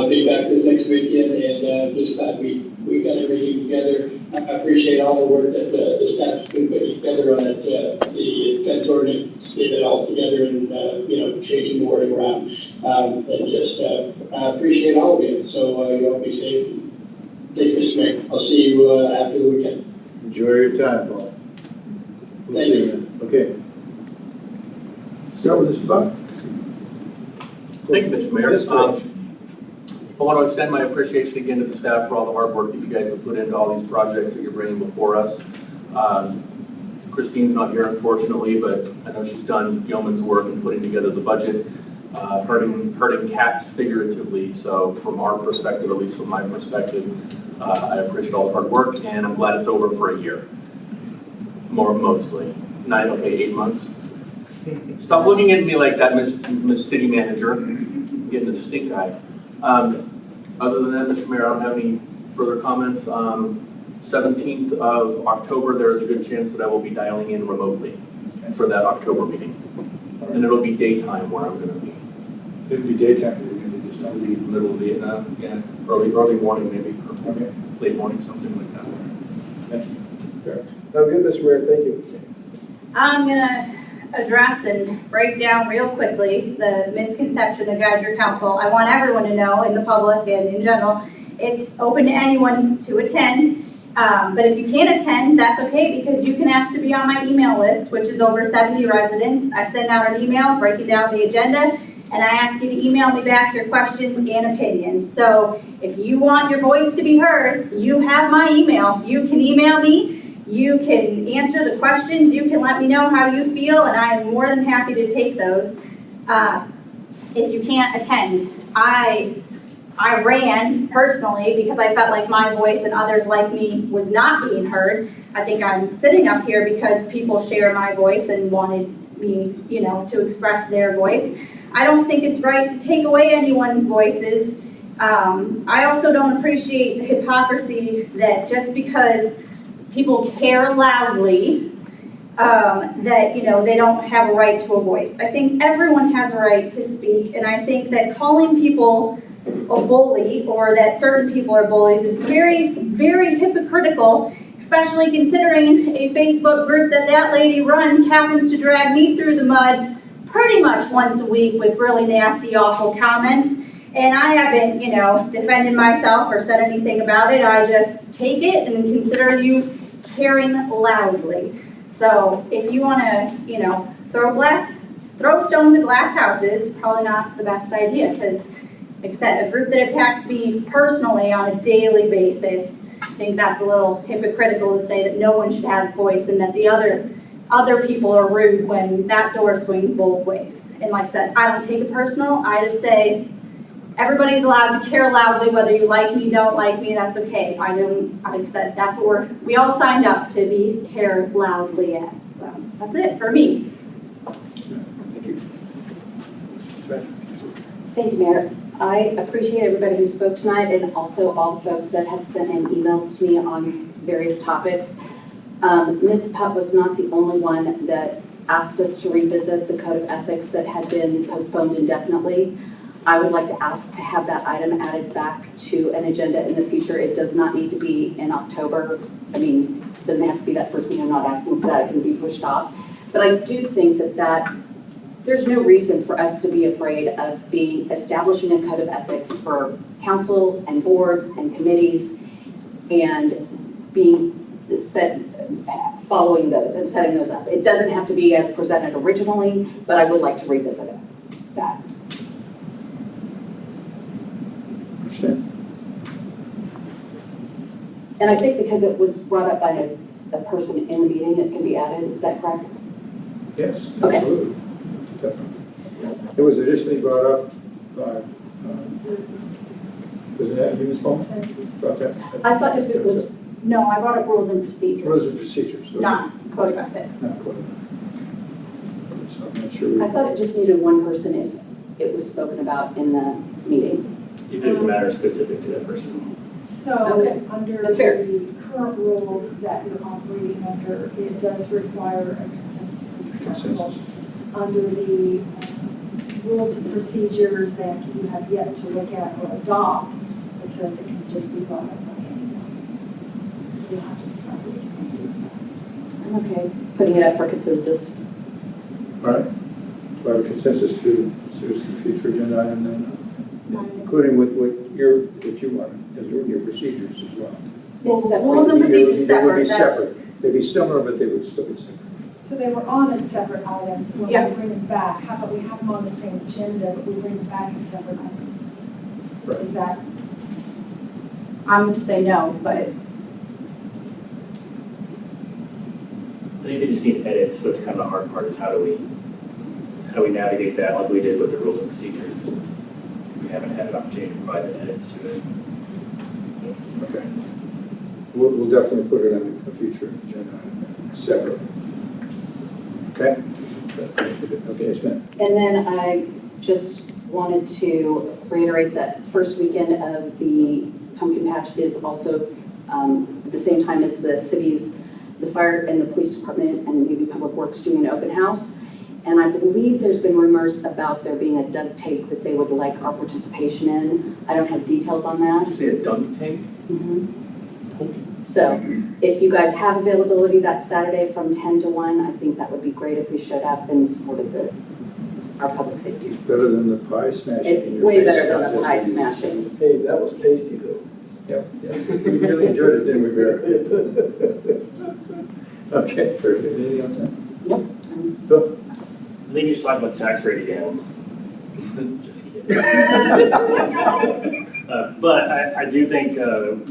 Be back this next weekend, and just glad we got everything together. I appreciate all the work that the staff's been putting together on it, the fence ordinance, get it all together and, changing the wording around. And just, I appreciate all of you. So you all be safe. Take this, Mayor. I'll see you after the weekend. Enjoy your time, Paul. We'll see you. Okay. Start with Mr. Buck. Thank you, Mr. Mayor. I want to extend my appreciation again to the staff for all the hard work that you guys have put into all these projects that you're bringing before us. Christine's not here, unfortunately, but I know she's done yeoman's work in putting together the budget, hurting cats figuratively. So from our perspective, at least from my perspective, I appreciate all the hard work, and I'm glad it's over for a year. Mostly. 8 months. Stop looking at me like that, Miss City Manager. I'm getting a stink eye. Other than that, Mr. Mayor, I don't have any further comments. 17th of October, there is a good chance that I will be dialing in remotely for that October meeting. And it'll be daytime where I'm going to be. It'll be daytime. It'll be middle of the, early morning maybe, or okay. Late morning, something like that. Thank you. I'm good, Mr. Mayor, thank you. I'm gonna address and break down real quickly the misconception that guides your council. I want everyone to know, in the public and in general, it's open to anyone to attend. But if you can't attend, that's okay, because you can ask to be on my email list, which is over 70 residents. I send out an email breaking down the agenda, and I ask you to email me back your questions and opinions. So if you want your voice to be heard, you have my email. You can email me, you can answer the questions, you can let me know how you feel, and I am more than happy to take those. If you can't attend, I ran personally because I felt like my voice and others like me was not being heard. I think I'm sitting up here because people share my voice and wanted me, to express their voice. I don't think it's right to take away anyone's voices. I also don't appreciate the hypocrisy that just because people care loudly, that, they don't have a right to a voice. I think everyone has a right to speak, and I think that calling people a bully or that certain people are bullies is very, very hypocritical, especially considering a Facebook group that lady runs happens to drag me through the mud pretty much once a week with really nasty, awful comments. And I haven't, defended myself or said anything about it. I just take it and consider you caring loudly. So if you want to, throw stones at glass houses, probably not the best idea, because, like I said, a group that attacks me personally on a daily basis, I think that's a little hypocritical to say that no one should have a voice and that the other people are rude when that door swings both ways. And like I said, I don't take it personal. I just say everybody's allowed to care loudly, whether you like me, don't like me, that's okay. Like I said, that's what we all signed up to be care loudly at. So that's it for me. Thank you. Thank you, Mayor. I appreciate everybody who spoke tonight and also all the folks that have sent in emails to me on various topics. Ms. Putt was not the only one that asked us to revisit the code of ethics that had been postponed indefinitely. I would like to ask to have that item added back to an agenda in the future. It does not need to be in October. It doesn't have to be that first meeting. I'm not asking for that. It can be pushed off. But I do think that there's no reason for us to be afraid of establishing a code of ethics for council and boards and committees and following those and setting those up. It doesn't have to be as presented originally, but I would like to revisit that. And I think because it was brought up by a person in the meeting, it can be added. Is that correct? Yes, Okay. absolutely. Definitely. It was additionally brought up by, wasn't that you, Ms. Bowman? Brought that? I thought if it was, No, I brought up rules and procedures. Rules and procedures. Okay. Not code of ethics. Not code of ethics. So I'm not sure. I thought it just needed one person if it was spoken about in the meeting. It is a matter specific to that person. So Okay. under That's fair. the current rules that you're operating under, it does require a consensus of the council. Under the rules and procedures that you have yet to look at or adopt, it says it can just be brought up by anyone. So you'll have to decide what you can do with that. I'm okay putting it up for consensus. All right. Do I have a consensus to seriously future agenda item then? Including with what you want, as your procedures as well. It's separate. Rules and procedures They would separate. be That's- separate. They'd be similar, but they would still be separate. So they were on as separate items. When Yes. we bring them back, how about we have them on the same agenda, but we bring them back as separate items? Right. Is that? I'm going to say no, but I think they just need edits. That's kind of the hard part, is how do we navigate that like we did with the rules and procedures. We haven't had an opportunity to provide the edits to it. Okay. We'll definitely put it on a future agenda item, separate. Okay? Okay, it's been. And then I just wanted to reiterate that first weekend of the pumpkin patch is also at the same time as the fire and the police department and maybe public works doing an open house. And I believe there's been rumors about there being a dunk tank that they would like our participation in. I don't have details on that. Did you say a dunk tank? Mm-hmm. So if you guys have availability that Saturday from 10 to 1, I think that would be great if we showed up and supported our public safety. Better than the pie smashing in your Way face. better than the pie smashing. Hey, that was tasty though. Yep. We really enjoyed it, didn't we, Bear? Okay, very good. Anything else, man? Nope. Phil? I think you should talk about the tax rate again. Just kidding. But I do think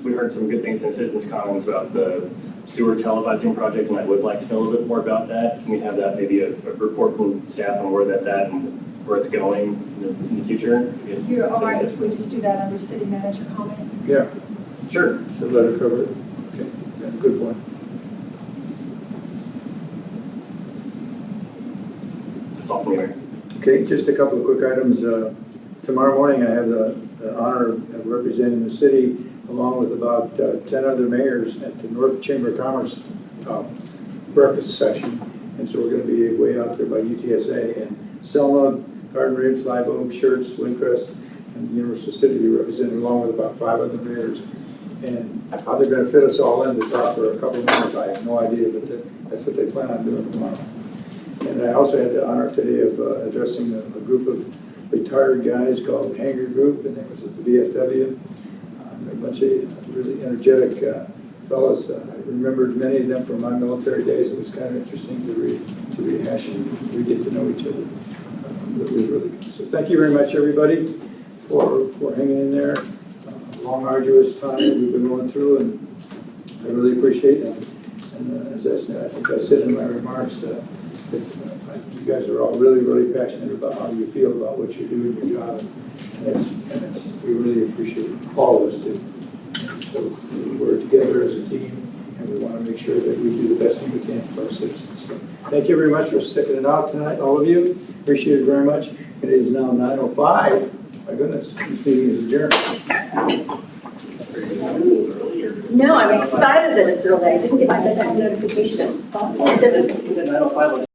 we heard some good things in citizens' comments about the sewer televising project, and I would like to know a little bit more about that. Can we have that, maybe a report from staff on where that's at and where it's going in the future? Yes. You're all right if we just do that under city manager comments? Yeah, Sure. so let her cover it. Okay, yeah, good point. That's all from me. Okay, just a couple of quick items. Tomorrow morning, I have the honor of representing the city along with about 10 other mayors at the North Chamber of Commerce breakfast session. And so we're going to be way out there by UTSA and Selma, Garden Ridge, Live Oak, Schertz, Windcrest, and Universal City to be represented along with about 5 other mayors. And how they're going to fit us all in to talk for a couple of minutes, I have no idea, but that's what they plan on doing tomorrow. And I also had the honor today of addressing a group of retired guys called the Hanger Group, and it was at the VFW. A bunch of really energetic fellows. I remembered many of them from my military days. It was kind of interesting to rehash and we get to know each other. It was really good. So thank you very much, everybody, for hanging in there. Long, arduous time that we've been going through, and I really appreciate it. And as I said, I think I said in my remarks, that you guys are all really, really passionate about how you feel about what you do in your job. And we really appreciate it. All of us do. And so we're together as a team, and we want to make sure that we do the best thing we can for our citizens. So thank you very much for sticking it out tonight, all of you. Appreciate it very much. It is now 9:05. My goodness, this meeting is adjourned. No, I'm excited that it's early. I didn't get my bedtime notification. That's Is it 9:05?